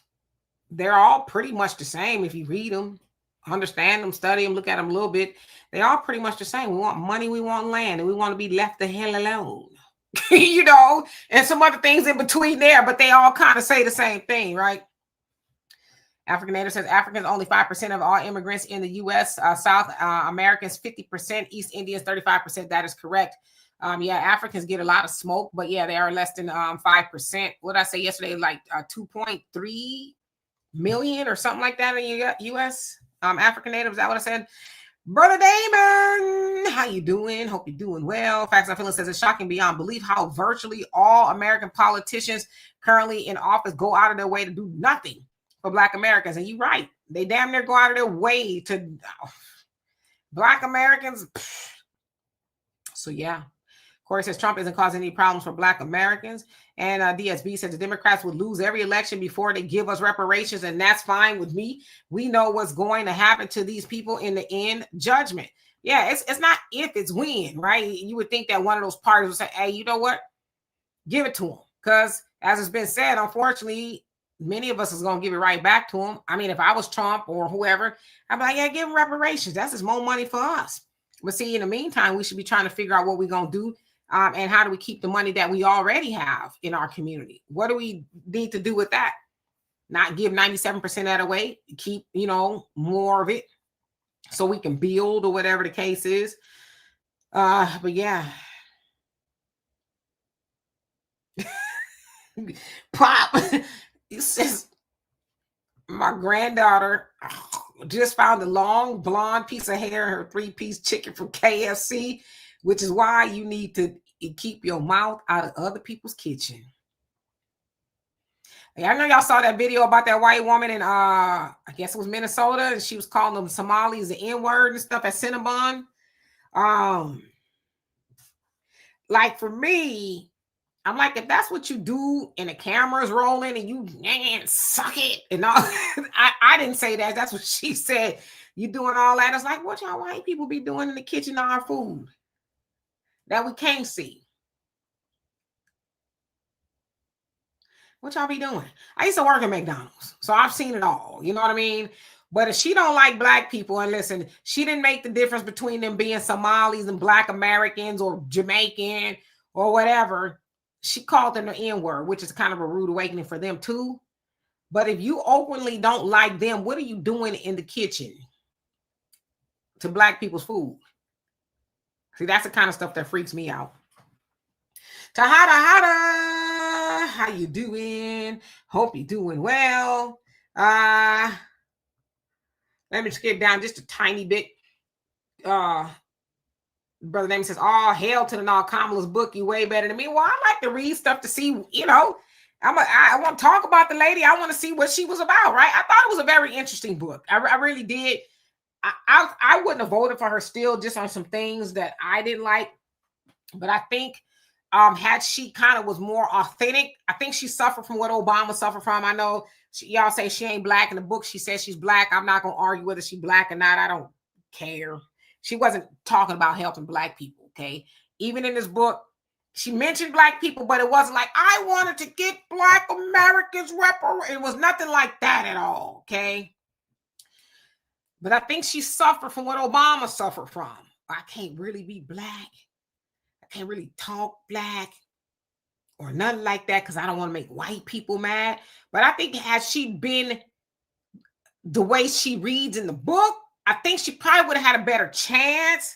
They're all pretty much the same if you read them, understand them, study them, look at them a little bit. They're all pretty much the same. We want money, we want land, and we want to be left the hell alone. You know, and some other things in between there, but they all kind of say the same thing, right? African Native says Africans only 5% of all immigrants in the U.S. South Americans 50%, East Indians 35%. That is correct. Yeah, Africans get a lot of smoke, but yeah, they are less than 5%. What did I say yesterday? Like 2.3 million or something like that in the U.S. African Native. Is that what I said? Brother Damon, how you doing? Hope you're doing well. Facts and Feelings says it's shocking beyond belief how virtually all American politicians currently in office go out of their way to do nothing for Black Americans. And you're right. They damn near go out of their way to Black Americans. So yeah. Corey says Trump isn't causing any problems for Black Americans. And DSB said the Democrats would lose every election before they give us reparations. And that's fine with me. We know what's going to happen to these people in the end judgment. Yeah, it's not if, it's when, right? You would think that one of those parties would say, hey, you know what? Give it to them. Because as it's been said, unfortunately, many of us is going to give it right back to them. I mean, if I was Trump or whoever, I'd be like, yeah, give them reparations. That's just more money for us. But see, in the meantime, we should be trying to figure out what we're going to do. And how do we keep the money that we already have in our community? What do we need to do with that? Not give 97% of that away, keep, you know, more of it so we can build or whatever the case is. But yeah. Pop, it says, my granddaughter just found a long blonde piece of hair in her 3-piece chicken from KFC, which is why you need to keep your mouth out of other people's kitchen. Hey, I know y'all saw that video about that white woman in, I guess it was Minnesota, and she was calling them Somalis the N-word and stuff at Cinnabon. Like for me, I'm like, if that's what you do and the camera's rolling and you suck it and all, I didn't say that. That's what she said. You doing all that. It's like, what y'all white people be doing in the kitchen of our food that we can't see? What y'all be doing? I used to work at McDonald's, so I've seen it all. You know what I mean? But if she don't like Black people, and listen, she didn't make the difference between them being Somalis and Black Americans or Jamaican or whatever. She called them the N-word, which is kind of a rude awakening for them too. But if you openly don't like them, what are you doing in the kitchen to Black people's food? See, that's the kind of stuff that freaks me out. Tahada, how you doing? Hope you're doing well. Let me skip down just a tiny bit. Brother Damon says, oh, hail to the Nal Kamala's book. You way better than me. Well, I like to read stuff to see, you know, I want to talk about the lady. I want to see what she was about, right? I thought it was a very interesting book. I really did. I wouldn't have voted for her still just on some things that I didn't like. But I think had she kind of was more authentic, I think she suffered from what Obama suffered from. I know y'all say she ain't Black. In the book, she says she's Black. I'm not going to argue whether she's Black or not. I don't care. She wasn't talking about helping Black people, okay? Even in this book, she mentioned Black people, but it wasn't like, I wanted to get Black Americans reparations. It was nothing like that at all, okay? But I think she suffered from what Obama suffered from. I can't really be black. I can't really talk black or nothing like that because I don't want to make white people mad. But I think had she been the way she reads in the book, I think she probably would have had a better chance.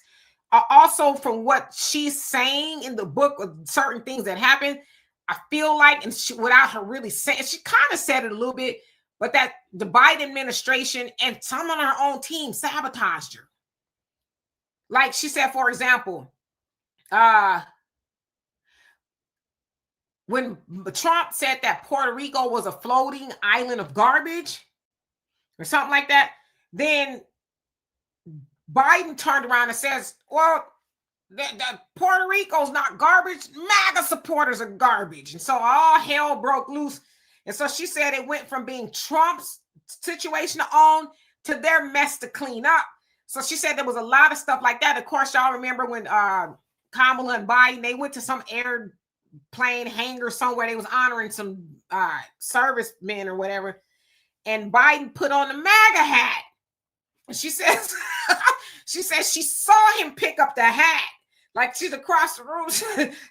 Also, from what she's saying in the book of certain things that happened, I feel like, and she, without her really saying, she kind of said it a little bit, but that the Biden administration and some on her own team sabotaged her. Like she said, for example, when Trump said that Puerto Rico was a floating island of garbage or something like that, then Biden turned around and says, well, the Puerto Rico's not garbage. MAGA supporters are garbage. And so all hell broke loose. And so she said it went from being Trump's situation to own to their mess to clean up. So she said there was a lot of stuff like that. Of course, y'all remember when Kamala and Biden, they went to some airplane hangar somewhere. They was honoring some servicemen or whatever. And Biden put on the MAGA hat. And she says, she says she saw him pick up the hat. Like she's across the room.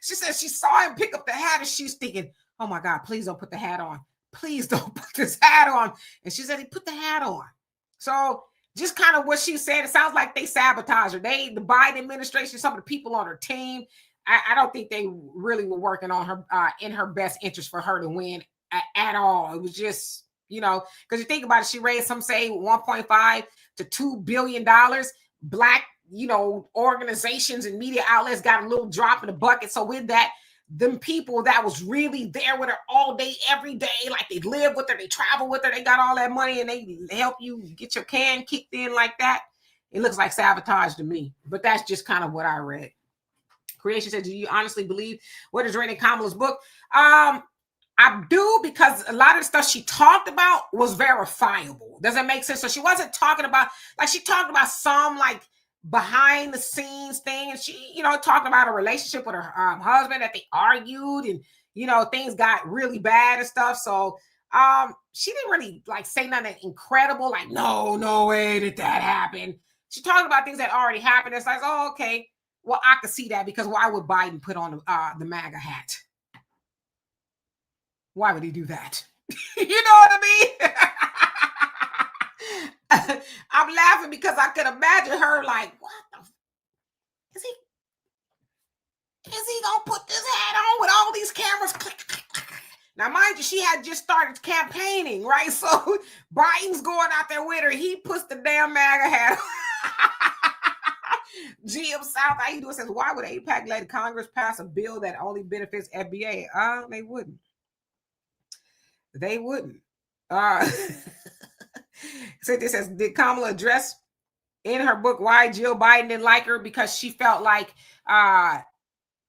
She says she saw him pick up the hat and she's thinking, oh my God, please don't put the hat on. Please don't put this hat on. And she said he put the hat on. So just kind of what she said, it sounds like they sabotage her. The Biden administration, some of the people on her team, I don't think they really were working on her in her best interest for her to win at all. It was just, you know, because you think about it, she raised, some say 1.5 to $2 billion. Black, you know, organizations and media outlets got a little drop in the bucket. So with that, them people that was really there with her all day, every day, like they live with her, they travel with her, they got all that money and they help you get your can kicked in like that. It looks like sabotage to me, but that's just kind of what I read. Creation said, do you honestly believe what is written in Kamala's book? I do, because a lot of the stuff she talked about was verifiable. Does that make sense? So she wasn't talking about, like she talked about some like behind the scenes thing. And she, you know, talking about a relationship with her husband that they argued and, you know, things got really bad and stuff. So she didn't really like say nothing incredible. Like, no way did that happen. She talked about things that already happened. It's like, oh, okay. Well, I could see that, because why would Biden put on the MAGA hat? Why would he do that? You know what I mean? I'm laughing because I could imagine her like, what the is he gonna put this hat on with all these cameras? Click, click, click. Now, mind you, she had just started campaigning, right? So Biden's going out there with her. He puts the damn MAGA hat on. GM South, how you doing? Says, why would AIPAC let Congress pass a bill that only benefits FBA? They wouldn't. They wouldn't. So this says, did Kamala address in her book why Jill Biden didn't like her? Because she felt like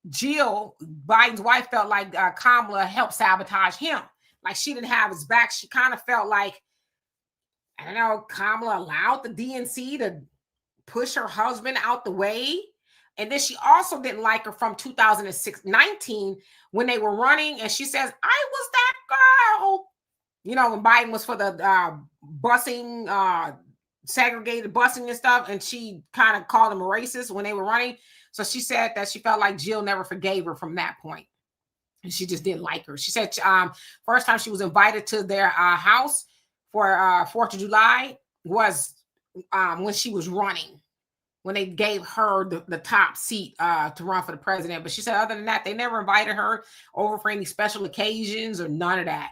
Jill, Biden's wife, felt like Kamala helped sabotage him. Like she didn't have his back. She kind of felt like, I don't know, Kamala allowed the DNC to push her husband out the way. And then she also didn't like her from 2019 when they were running. And she says, I was that girl. You know, when Biden was for the busing, segregated busing and stuff. And she kind of called him a racist when they were running. So she said that she felt like Jill never forgave her from that point. And she just didn't like her. She said first time she was invited to their house for 4th of July was when she was running, when they gave her the top seat to run for the president. But she said other than that, they never invited her over for any special occasions or none of that.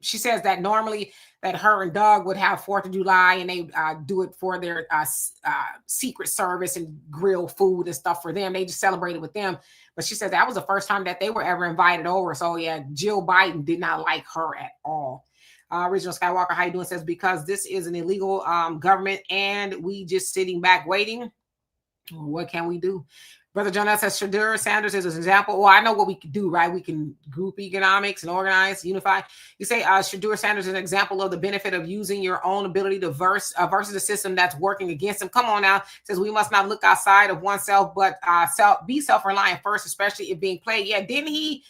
She says that normally that her and Doug would have 4th of July and they do it for their Secret Service and grill food and stuff for them. They just celebrated with them. But she said that was the first time that they were ever invited over. So yeah, Jill Biden did not like her at all. Original Skywalker, how you doing? Says, because this is an illegal government and we just sitting back waiting. What can we do? Brother John says, Shadur Sanders is an example. Well, I know what we can do, right? We can group economics and organize, unify. You say Shadur Sanders is an example of the benefit of using your own ability to versus a system that's working against him. Come on now. Says we must not look outside of oneself, but be self-reliant first, especially if being played. Yeah, didn't he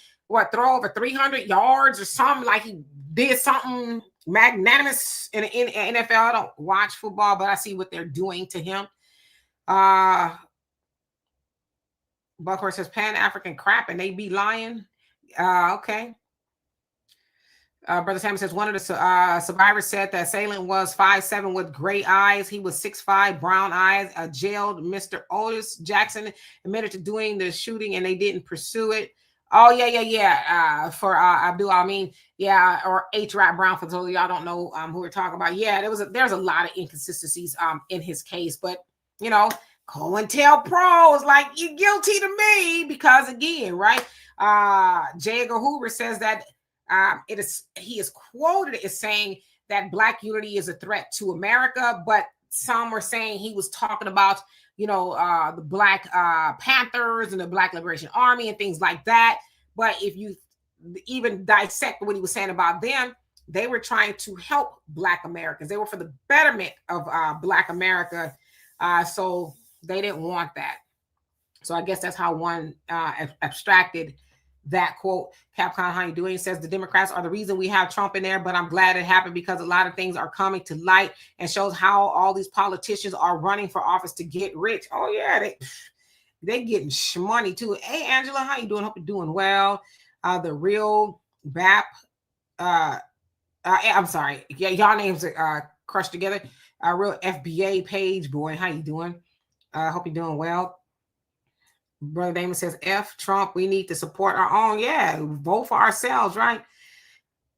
throw over 300 yards or something? Like he did something magnanimous in NFL. I don't watch football, but I see what they're doing to him. Buckhorse says Pan African crap and they be lying. Okay. Brother Samuel says one of the survivors said the assailant was 5'7" with gray eyes. He was 6'5", brown eyes. Jailed Mr. Otis Jackson admitted to doing the shooting and they didn't pursue it. Oh, yeah. For Abdul Amin. Yeah, or H. Rat Brown, for those of y'all don't know who we're talking about. Yeah, there's a lot of inconsistencies in his case. But, you know, COINTELPRO is like, you're guilty to me because, again, right? J. Edgar Hoover says that he is quoted as saying that Black unity is a threat to America, but some were saying he was talking about, you know, the Black Panthers and the Black Liberation Army and things like that. But if you even dissect what he was saying about them, they were trying to help Black Americans. They were for the betterment of Black America. So they didn't want that. So I guess that's how one abstracted that quote. Capcom, how you doing? He says the Democrats are the reason we have Trump in there, but I'm glad it happened because a lot of things are coming to light and shows how all these politicians are running for office to get rich. Oh yeah, they getting money too. Hey Angela, how you doing? Hope you're doing well. The real BAP. I'm sorry. Yeah, y'all names are crushed together. Real FBA page boy. How you doing? Hope you're doing well. Brother Damon says, F Trump, we need to support our own. Yeah, vote for ourselves, right?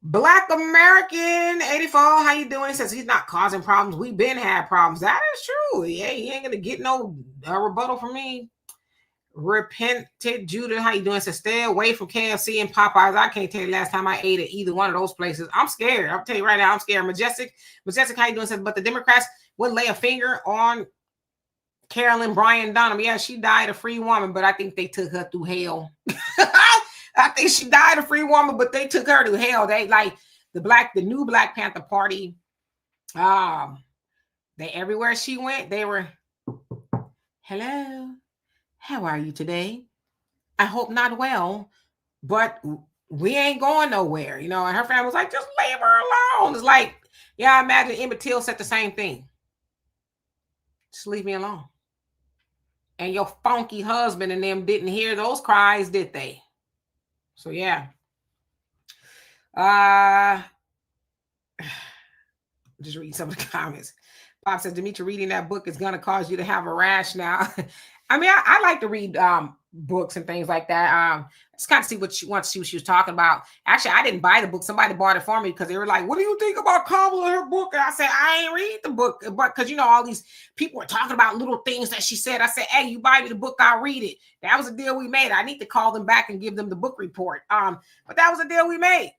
Black American 84, how you doing? He says he's not causing problems. We've been had problems. That is true. Yeah, he ain't gonna get no rebuttal from me. Repented Judah, how you doing? Says stay away from KFC and Popeyes. I can't tell you last time I ate at either one of those places. I'm scared. I'll tell you right now, I'm scared. Majestic, how you doing? Says, but the Democrats wouldn't lay a finger on Carolyn Bryan Donovan. Yeah, she died a free woman, but I think they took her through hell. I think she died a free woman, but they took her to hell. They like the new Black Panther Party. They everywhere she went, they were, hello, how are you today? I hope not well, but we ain't going nowhere, you know. And her family was like, just leave her alone. It's like, yeah, I imagine Emmett Till said the same thing. Just leave me alone. And your funky husband and them didn't hear those cries, did they? So yeah. Just read some of the comments. Pop says, Demetri, reading that book is going to cause you to have a rash now. I mean, I like to read books and things like that. Just kind of see what she wants to see what she was talking about. Actually, I didn't buy the book. Somebody bought it for me because they were like, what do you think about Kamala and her book? And I said, I ain't read the book. But because, you know, all these people were talking about little things that she said. I said, hey, you buy me the book, I'll read it. That was a deal we made. I need to call them back and give them the book report. But that was a deal we made.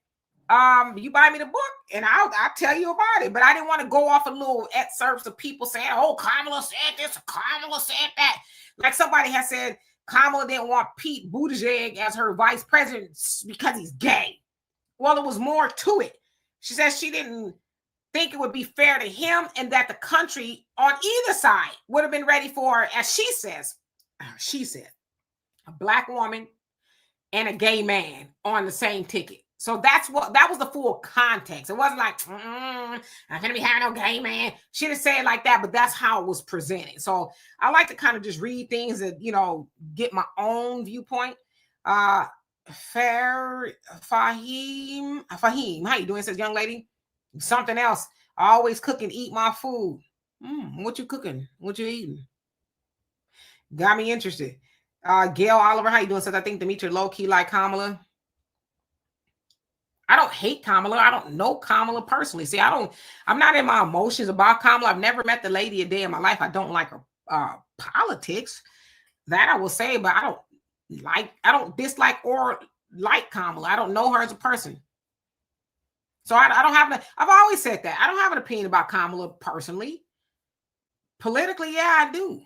You buy me the book and I'll tell you about it. But I didn't want to go off a little excerpts of people saying, oh, Kamala said this, Kamala said that. Like somebody has said, Kamala didn't want Pete Buttigieg as her vice president because he's gay. Well, there was more to it. She says she didn't think it would be fair to him and that the country on either side would have been ready for, as she said, a Black woman and a gay man on the same ticket. So that was the full context. It wasn't like, I'm gonna be having no gay man. She didn't say it like that, but that's how it was presented. So I like to kind of just read things that, you know, get my own viewpoint. Fahim, how you doing? Says young lady. Something else. I always cook and eat my food. What you cooking? What you eating? Got me interested. Gail Oliver, how you doing? Says I think Demetri low-key like Kamala. I don't hate Kamala. I don't know Kamala personally. See, I'm not in my emotions about Kamala. I've never met the lady a day in my life. I don't like her politics. That I will say, but I don't dislike or like Kamala. I don't know her as a person. So I don't have I've always said that. I don't have an opinion about Kamala personally. Politically, yeah, I do.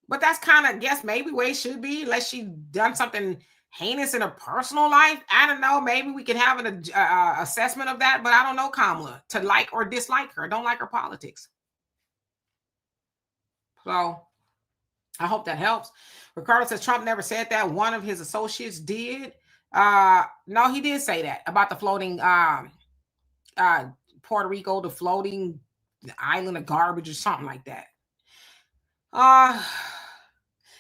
But that's kind of, I guess, maybe where it should be, unless she done something heinous in her personal life. I don't know. Maybe we can have an assessment of that, but I don't know Kamala to like or dislike her. I don't like her politics. So I hope that helps. Ricardo says Trump never said that. One of his associates did. No, he did say that about the floating Puerto Rico, the floating island of garbage or something like that.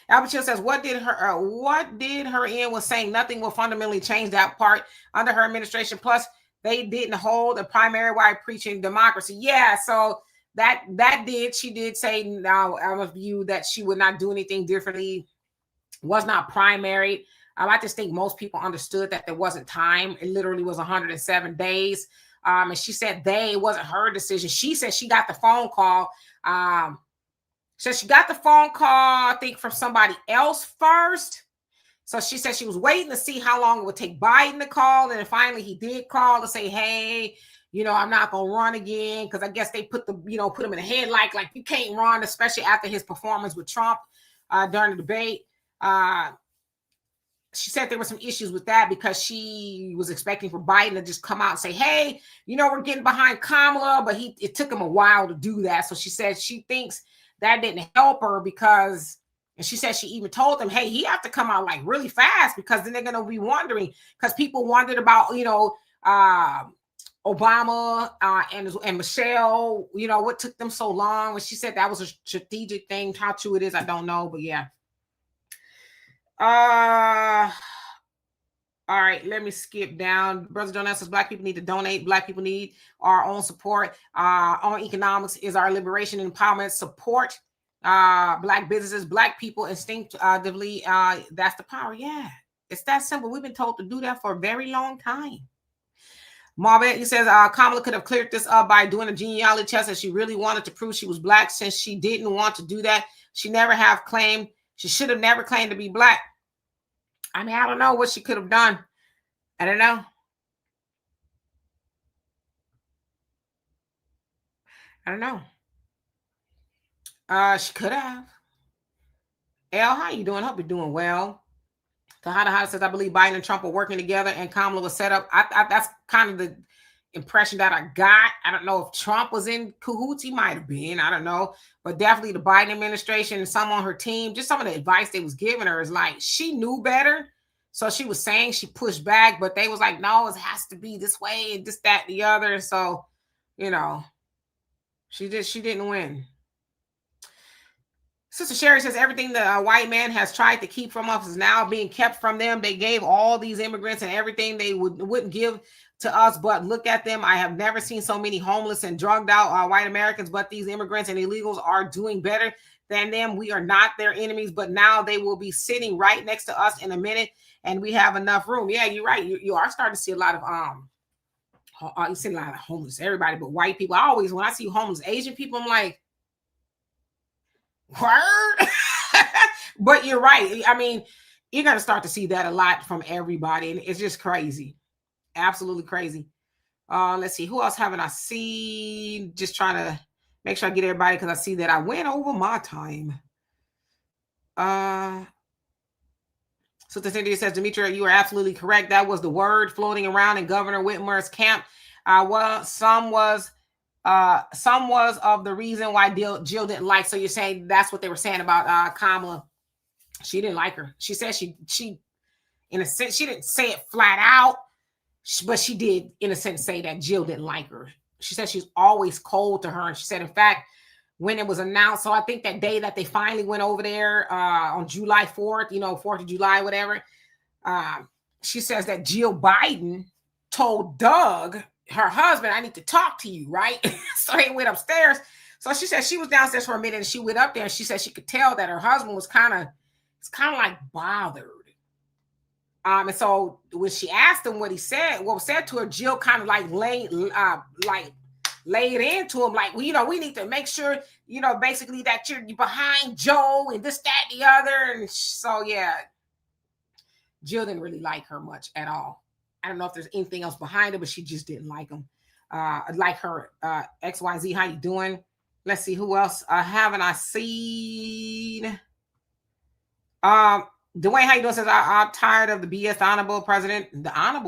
Albert Chill says, what did her end was saying nothing will fundamentally change that part under her administration. Plus, they didn't hold a primary while preaching democracy. Yeah, so that did. She did say now out of view that she would not do anything differently, was not primary. I just think most people understood that there wasn't time. It literally was 107 days. And she said it wasn't her decision. She said she got the phone call. So she got the phone call, I think, from somebody else first. So she said she was waiting to see how long it would take Biden to call. And then finally he did call to say, hey, I'm not going to run again. Because I guess they put him in a headlight, like you can't run, especially after his performance with Trump during the debate. She said there were some issues with that because she was expecting for Biden to just come out and say, hey, we're getting behind Kamala. But it took him a while to do that. So she said she thinks that didn't help her because, and she said she even told them, hey, he have to come out like really fast because then they're going to be wondering, because people wondered about, Obama and Michelle, what took them so long. And she said that was a strategic thing. How true it is, I don't know, but yeah. All right, let me skip down. Brother Jonah says Black people need to donate. Black people need our own support. Own economics is our liberation and empowerment. Support Black businesses, Black people instinctively. That's the power. Yeah, it's that simple. We've been told to do that for a very long time. Marvin, he says Kamala could have cleared this up by doing a genealogy test, and she really wanted to prove she was Black. Since she didn't want to do that, she should have never claimed to be Black. I mean, I don't know what she could have done. I don't know. She could have. Elle, how you doing? Hope you're doing well. Tahada says, I believe Biden and Trump are working together and Kamala was set up. That's kind of the impression that I got. I don't know if Trump was in cahoots. He might have been. I don't know. But definitely the Biden administration and some on her team, just some of the advice they was giving her is like, she knew better. So she was saying she pushed back, but they was like, no, it has to be this way and this, that, the other. So, she didn't win. Sister Sherry says everything the white man has tried to keep from us is now being kept from them. They gave all these immigrants and everything they wouldn't give to us, but look at them. I have never seen so many homeless and drugged out white Americans, but these immigrants and illegals are doing better than them. We are not their enemies, but now they will be sitting right next to us in a minute, and we have enough room. Yeah, you're right. You are starting to see a lot of you see a lot of homeless, everybody, but white people. When I see homeless Asian people, I'm like, word. But you're right. I mean, you're going to start to see that a lot from everybody, and it's just crazy. Absolutely crazy. Let's see. Who else haven't I seen? Just trying to make sure I get everybody because I see that I went over my time. So the Cynthia says, Demetria, you are absolutely correct. That was the word floating around in Governor Whitmer's camp. Well, some was of the reason why Jill didn't like. So you're saying that's what they were saying about Kamala. She didn't like her. She said she in a sense, she didn't say it flat out, but she did in a sense say that Jill didn't like her. She said she's always cold to her. And she said, in fact, when it was announced, so I think that day that they finally went over there on July 4th, 4th of July, whatever, she says that Jill Biden told Doug, her husband, I need to talk to you, right? So he went upstairs. So she said she was downstairs for a minute and she went up there and she said she could tell that her husband was kind of like bothered. And so when she asked him what was said to her, Jill kind of like laid into him, like, well, we need to make sure, basically that you're behind Joe and this, that, the other. And so, yeah, Jill didn't really like her much at all. I don't know if there's anything else behind it, but she just didn't like him. Like her, XYZ, how you doing? Let's see, who else haven't I seen? Dwayne, how you doing? Says, I'm tired of the BS. The Honorable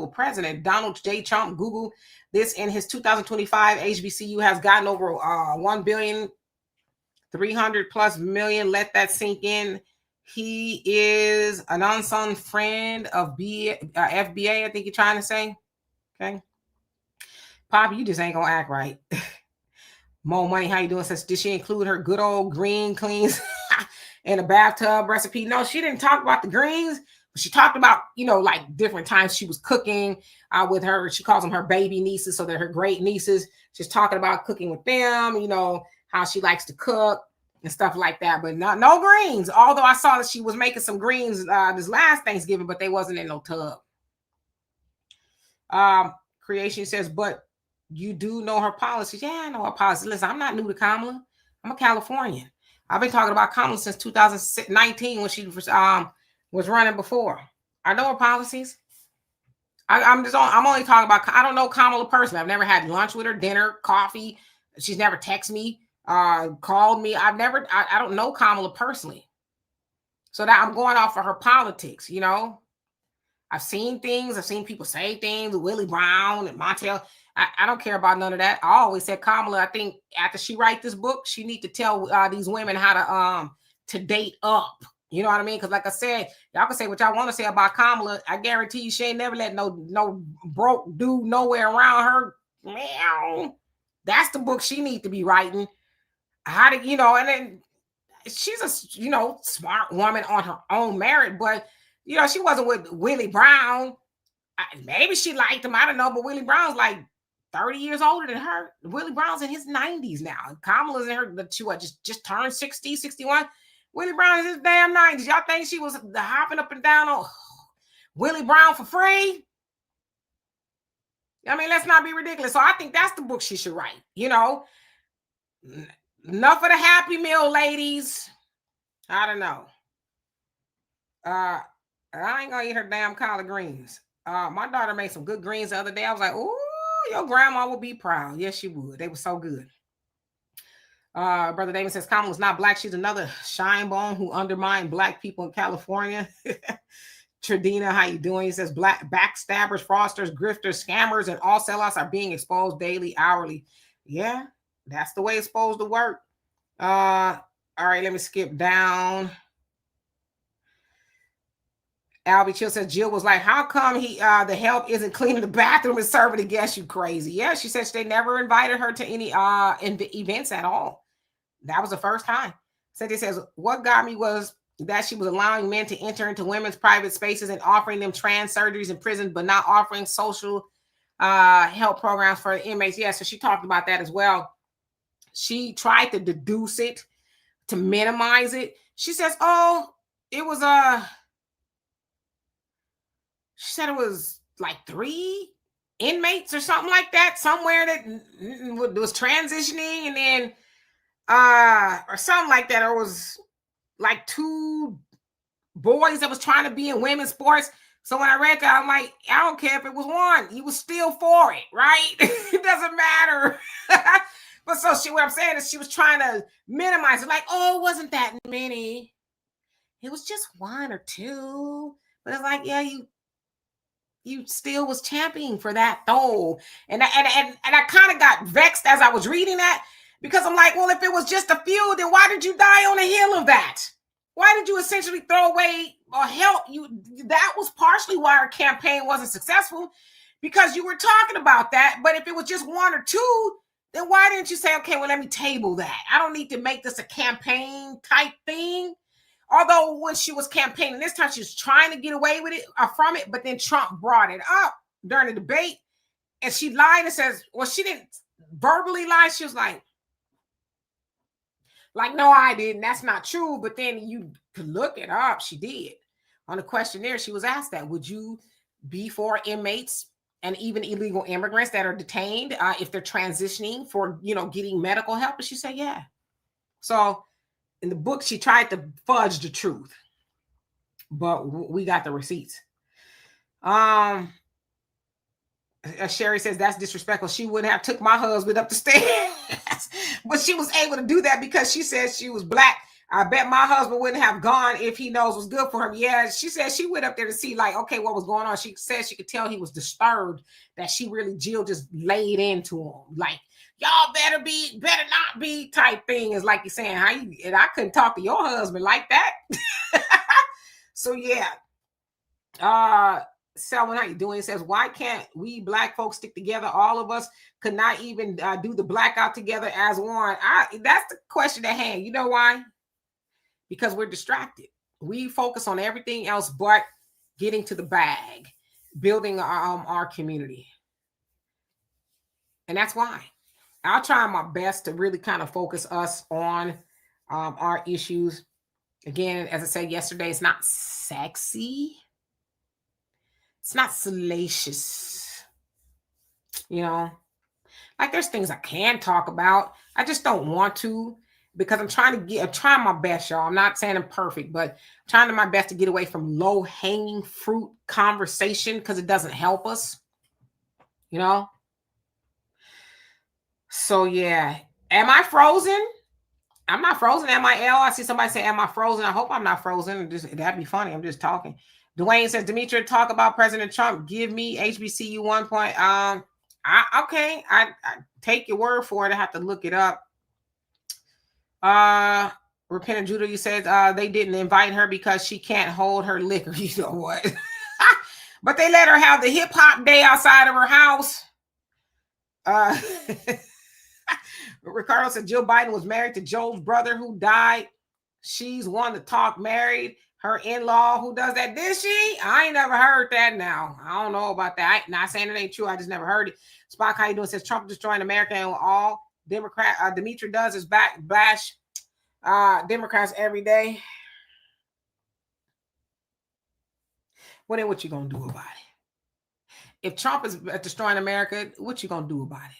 President Donald J. Trump Google this in his 2025 HBCU has gotten over 1,300,000,000+. Let that sink in. He is an unsung friend of FBA, I think you're trying to say. Okay. Poppy, you just ain't gonna act right. Mo Money, how you doing? Says, did she include her good old green cleans in a bathtub recipe? No, she didn't talk about the greens, but she talked about, like different times she was cooking with her. She calls them her baby nieces, so they're her great nieces. She's talking about cooking with them, how she likes to cook and stuff like that, but no greens. Although I saw that she was making some greens this last Thanksgiving, but they wasn't in no tub. Creation says, but you do know her policies. Yeah, I know her policies. Listen, I'm not new to Kamala. I'm a Californian. I've been talking about Kamala since 2019 when she was running before. I know her policies. I'm only talking about, I don't know Kamala personally. I've never had lunch with her, dinner, coffee. She's never texted me, called me. I don't know Kamala personally. So that I'm going off of her politics, I've seen things. I've seen people say things. Willie Brown and Montel. I don't care about none of that. I always said Kamala. I think after she write this book, she need to tell these women how to date up. You know what I mean? Because like I said, y'all can say what y'all want to say about Kamala. I guarantee you, she ain't never let no broke dude nowhere around her. Meow. That's the book she need to be writing. How to, and then she's a smart woman on her own merit, but. She wasn't with Willie Brown. Maybe she liked him. I don't know. But Willie Brown's like 30 years older than her. Willie Brown's in his 90s now. Kamala's in her, just turned 60, 61. Willie Brown is in his damn 90s. Y'all think she was hopping up and down on Willie Brown for free? I mean, let's not be ridiculous. So I think that's the book she should write. Enough of the Happy Meal, ladies. I don't know. I ain't gonna eat her damn collard greens. My daughter made some good greens the other day. I was like, "Ooh, your grandma would be proud." Yes, she would. They were so good. Brother David says Kamala's not black. She's another shinebone who undermined black people in California. Tradina, how you doing? He says black backstabbers, fraudsters, grifters, scammers, and all sellouts are being exposed daily, hourly. Yeah, that's the way it's supposed to work. All right, let me skip down. Albie Chill says Jill was like, how come the help isn't cleaning the bathroom and serving the guests? You crazy. Yeah, she said they never invited her to any events at all. That was the first time. Cynthia says, what got me was that she was allowing men to enter into women's private spaces and offering them trans surgeries in prison, but not offering social help programs for inmates. Yeah, so she talked about that as well. She tried to deduce it, to minimize it. She says, it was she said it was like 3 inmates or something like that, somewhere that was transitioning, and then or something like that. Or it was like 2 boys that was trying to be in women's sports. So when I read that, I'm like, I don't care if it was 1, he was still for it, right? It doesn't matter. But so what I'm saying is she was trying to minimize it, like, it wasn't that many. It was just 1 or 2. But it's like, yeah, you still was championing for that though. And I kind of got vexed as I was reading that, because I'm like, well, if it was just a few, then why did you die on the hill of that? Why did you essentially throw away or help you? That was partially why our campaign wasn't successful, because you were talking about that. But if it was just 1 or 2, then why didn't you say, okay, well, let me table that. I don't need to make this a campaign type thing. Although when she was campaigning this time, she was trying to get away with it from it, but then Trump brought it up during the debate, and she lied and says, well, she didn't verbally lie. She was like, no, I didn't. That's not true. But then you could look it up. She did. On the questionnaire, she was asked that, would you be for inmates and even illegal immigrants that are detained if they're transitioning for, getting medical help? And she said, yeah. So in the book, she tried to fudge the truth, but we got the receipts. Sherry says that's disrespectful. She wouldn't have took my husband up the stairs, but she was able to do that because she said she was black. I bet my husband wouldn't have gone if he knows what's good for him. Yeah, she said she went up there to see, like, okay, what was going on. She said she could tell he was disturbed, that Jill just laid into him. Like, y'all better not be type thing. Is like you're saying, and I couldn't talk to your husband like that. So yeah. Selma, how you doing? He says, why can't we black folks stick together? All of us could not even do the blackout together as one. That's the question at hand. You know why? Because we're distracted. We focus on everything else but getting to the bag, building our community. And that's why I'll try my best to really kind of focus us on our issues. Again, as I said yesterday, it's not sexy. It's not salacious. You know, like there's things I can talk about. I just don't want to because I'm trying my best, y'all. I'm not saying I'm perfect, but I'm trying my best to get away from low hanging fruit conversation because it doesn't help us, you know? So yeah. Am I frozen? I'm not frozen. Am I L? I see somebody say, am I frozen? I hope I'm not frozen. That'd be funny. I'm just talking. Dwayne says, Demetria, talk about President Trump. Give me HBCU 1 point. Okay. I take your word for it. I have to look it up. Repentant Judah, you said they didn't invite her because she can't hold her liquor. You know what? But they let her have the hip hop day outside of her house. Ricardo said Jill Biden was married to Joe's brother who died. She's one to talk married. Her in-law who does that. Did she? I ain't never heard that now. I don't know about that. Not saying it ain't true. I just never heard it. Spock, how you doing? Says Trump destroying America and all Democrat. Demetri does is bash Democrats every day. Well, then what you gonna do about it? If Trump is destroying America, what you gonna do about it?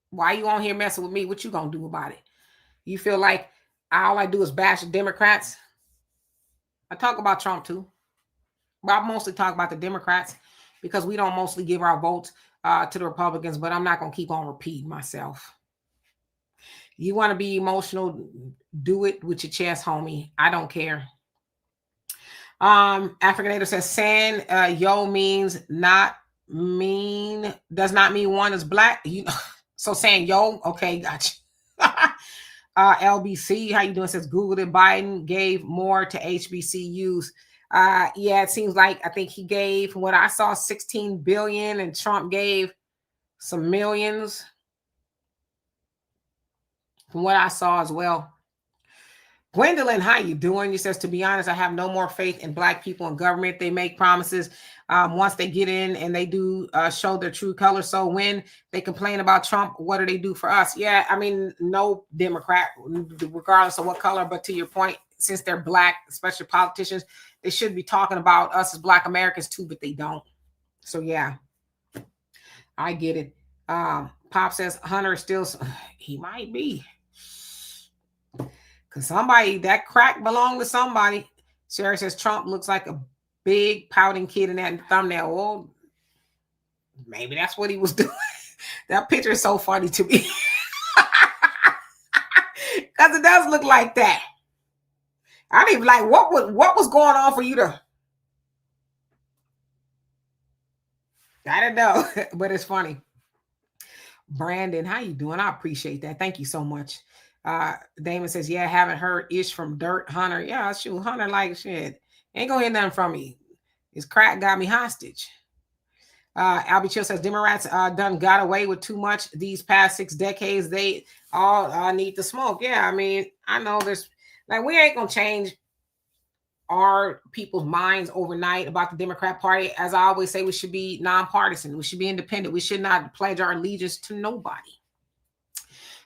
Why you on here messing with me? What you gonna do about it? You feel like all I do is bash the Democrats? I talk about Trump too, but I mostly talk about the Democrats because we don't mostly give our votes to the Republicans, but I'm not gonna keep on repeating myself. You want to be emotional, do it with your chest, homie. I don't care. Africanator says san yo means not mean, does not mean one is black. You so saying yo, okay, gotcha. LBC, how you doing? Says Google that Biden gave more to HBCUs. Yeah, it seems like I think he gave, from what I saw, 16 billion, and Trump gave some millions. From what I saw as well. Gwendolyn, how you doing? You says, to be honest, I have no more faith in black people in government. They make promises once they get in and they do show their true colors. So when they complain about Trump, what do they do for us? Yeah, I mean, no Democrat, regardless of what color, but to your point, since they're black, especially politicians, they should be talking about us as black Americans too, but they don't. So yeah, I get it. Pop says Hunter is still, he might be. Because somebody, that crack belonged to somebody. Sarah says Trump looks like a big pouting kid in that thumbnail. Well, maybe that's what he was doing. That picture is so funny to me. Because it does look like that. I don't even like what was going on for you to. I don't know, but it's funny. Brandon, how you doing? I appreciate that. Thank you so much. Damon says, yeah, haven't heard ish from Dirt Hunter. Yeah, shoot, Hunter like shit. Ain't gonna hear nothing from me. His crack got me hostage. Albie Chill says, Democrats done got away with too much these past 6 decades. They all need to smoke. Yeah, I mean, I know there's like we ain't gonna change our people's minds overnight about the Democrat Party. As I always say, we should be nonpartisan. We should be independent. We should not pledge our allegiance to nobody.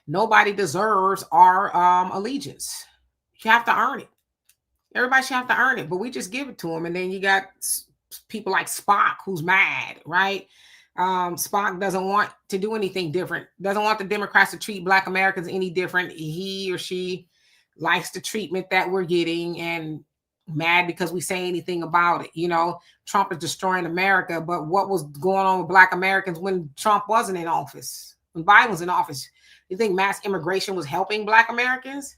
Nobody deserves our allegiance. You have to earn it. Everybody should have to earn it, but we just give it to them. And then you got people like Spock who's mad, right? Spock doesn't want to do anything different. Doesn't want the Democrats to treat Black Americans any different. He or she likes the treatment that we're getting and mad because we say anything about it. You know, Trump is destroying America, but what was going on with Black Americans when Trump wasn't in office? When Biden was in office? You think mass immigration was helping Black Americans?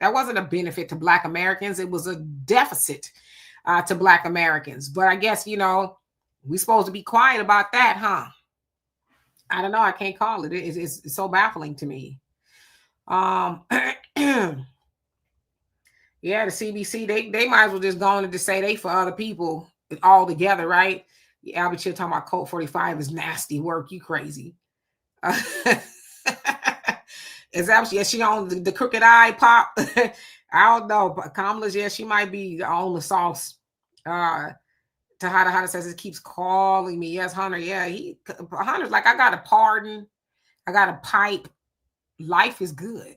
That wasn't a benefit to Black Americans. It was a deficit to Black Americans. But I guess, you know, we're supposed to be quiet about that, huh? I don't know. I can't call it. It's so baffling to me. Yeah, the CBC, they might as well just go on and just say they for other people all together, right? Yeah, Albert Chill talking about Colt 45 is nasty work. You crazy. Is that yeah, she on the crooked eye pop? I don't know. But Kamala's, yeah, she might be on the sauce. Uh Tahada Hunter says it keeps calling me. Yes, Hunter. Yeah, Hunter's like, I got a pardon, I got a pipe. Life is good.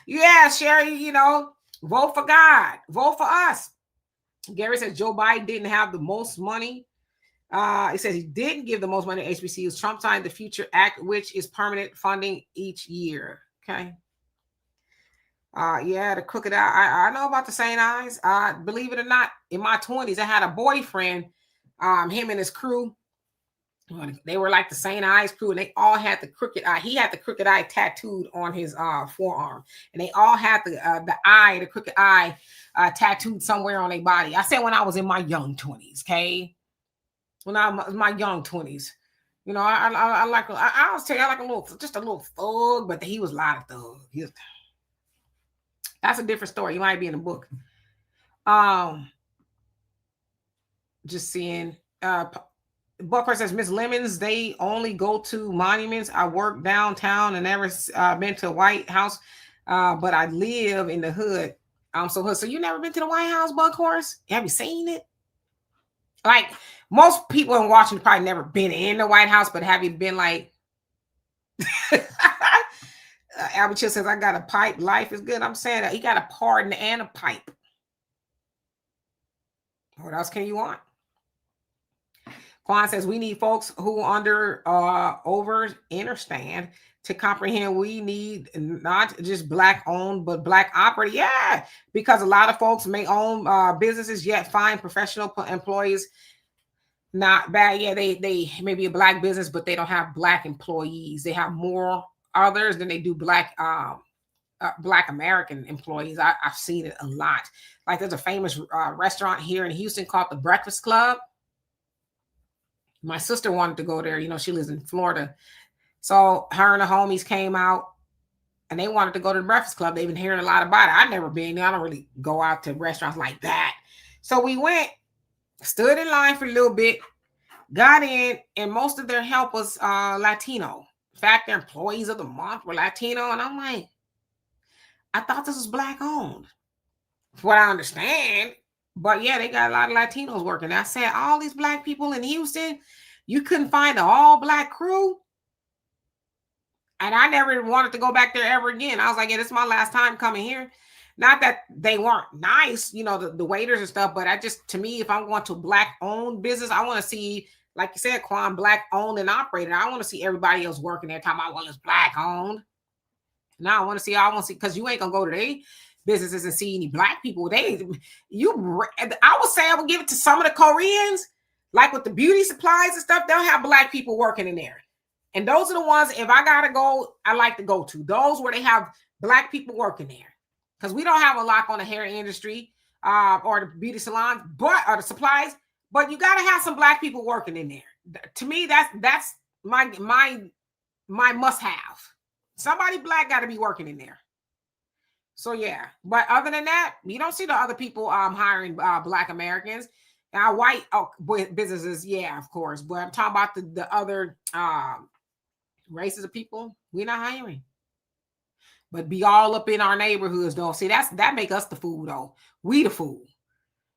Yeah, Sherry, vote for God, vote for us. Gary says Joe Biden didn't have the most money. He says he didn't give the most money to HBCUs. Trump signed the Future Act, which is permanent funding each year. Okay. Yeah, the crooked eye. I know about the St. Eyes. Believe it or not, in my 20s, I had a boyfriend, him and his crew. They were like the St. Eyes crew, and they all had the crooked eye. He had the crooked eye tattooed on his forearm, and they all had the crooked eye, tattooed somewhere on their body. I said when I was in my young 20s, okay, when I was my young 20s, I like I always tell you I like just a little thug, but he was a lot of thug. That's a different story. You might be in the book. Just seeing. Bucker says, Miss Lemons, they only go to monuments. I work downtown and never been to White House, but I live in the hood. So you never been to the White House, Buckhorse? Have you seen it? Like most people in Washington probably never been in the White House, but have you been like? Albert Chill says, I got a pipe. Life is good. I'm saying that he got a pardon and a pipe. What else can you want? Quan says we need folks who understand to comprehend. We need not just black owned, but black operated. Yeah, because a lot of folks may own businesses yet find professional employees not bad. Yeah, they may be a black business, but they don't have black employees. They have more others than they do black Black American employees. I've seen it a lot. Like there's a famous restaurant here in Houston called the Breakfast Club. My sister wanted to go there. She lives in Florida. So her and the homies came out and they wanted to go to the Breakfast Club. They've been hearing a lot about it. I've never been. I don't really go out to restaurants like that. So we went, stood in line for a little bit, got in, and most of their help was Latino. In fact, their employees of the month were Latino. And I'm like, I thought this was black owned. That's what I understand. But yeah, they got a lot of Latinos working. I said, all these black people in Houston, you couldn't find an all black crew. And I never wanted to go back there ever again. I was like, yeah, this is my last time coming here. Not that they weren't nice, the waiters and stuff, but to me, if I'm going to black owned business, I want to see, like you said, Quan, black owned and operated. I want to see everybody else working there talking about, well, it's black owned. Now I want to see, because you ain't going to go to their businesses and see any black people. I would say I would give it to some of the Koreans, like with the beauty supplies and stuff. They'll have black people working in there, and those are the ones, if I gotta go, I like to go to those where they have black people working there, because we don't have a lock on the hair industry or the beauty salons, or the supplies, but you got to have some black people working in there. To me, that's my must have. Somebody black got to be working in there. So yeah, but other than that, you don't see the other people hiring black Americans. Now white businesses, yeah, of course, but I'm talking about the other races of people. We're not hiring, but be all up in our neighborhoods though. See, that make us the fool though. We the fool.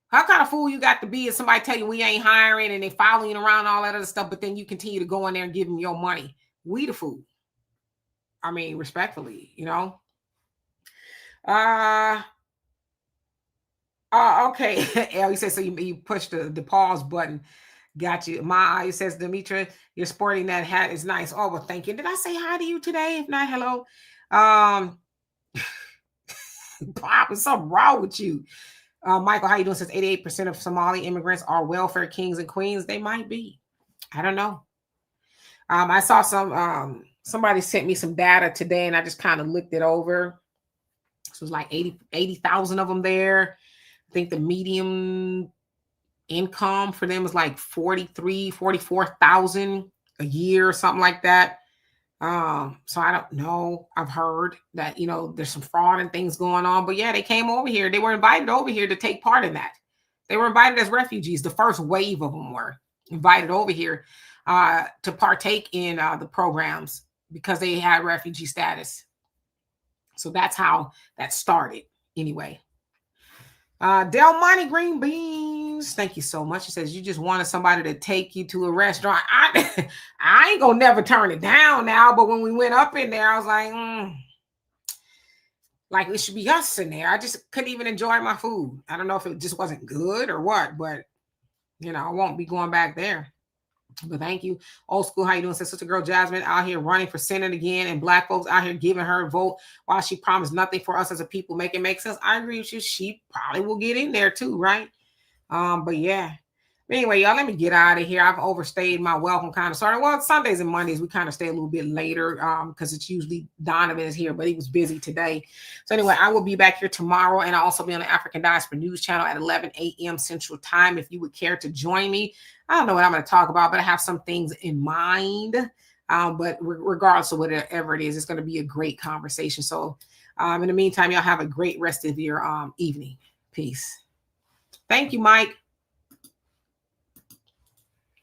How kind of fool you got to be if somebody tell you we ain't hiring and they following you around all that other stuff, but then you continue to go in there and give them your money? We the fool. I mean, respectfully, Okay. Ellie says, so you push the pause button. Got you. My eye says, Demetra, you're sporting that hat is nice. Oh, well, thank you. Did I say hi to you today? If not, hello. Bob, there's something wrong with you. Michael, how you doing? Says 88% of Somali immigrants are welfare kings and queens. They might be. I don't know. I saw somebody sent me some data today and I just kind of looked it over. So it was like 80,000 of them there. I think the medium income for them is like 44,000 a year or something like that. So I don't know. I've heard that, there's some fraud and things going on. But yeah, they came over here. They were invited over here to take part in that. They were invited as refugees. The first wave of them were invited over here to partake in the programs because they had refugee status. So that's how that started anyway. Del Monte Green Beans, thank you so much. He says you just wanted somebody to take you to a restaurant. I ain't gonna never turn it down now, but when we went up in there, I was like it should be us in there. I just couldn't even enjoy my food. I don't know if it just wasn't good or what, but I won't be going back there. But thank you. Old school, how you doing? Says Sister Girl Jasmine out here running for Senate again, and black folks out here giving her a vote while she promised nothing for us as a people. Make it make sense. I agree with you. She probably will get in there too, right? But yeah. Anyway, y'all, let me get out of here. I've overstayed my welcome, kind of. Sorry. Well, Sundays and Mondays we kind of stay a little bit later because it's usually Donovan is here, but he was busy today. So anyway, I will be back here tomorrow, and I'll also be on the African Diaspora News Channel at 11 a.m. Central Time. If you would care to join me, I don't know what I'm going to talk about, but I have some things in mind. But regardless of whatever it is, it's going to be a great conversation. So in the meantime, y'all have a great rest of your evening. Peace. Thank you, Mike.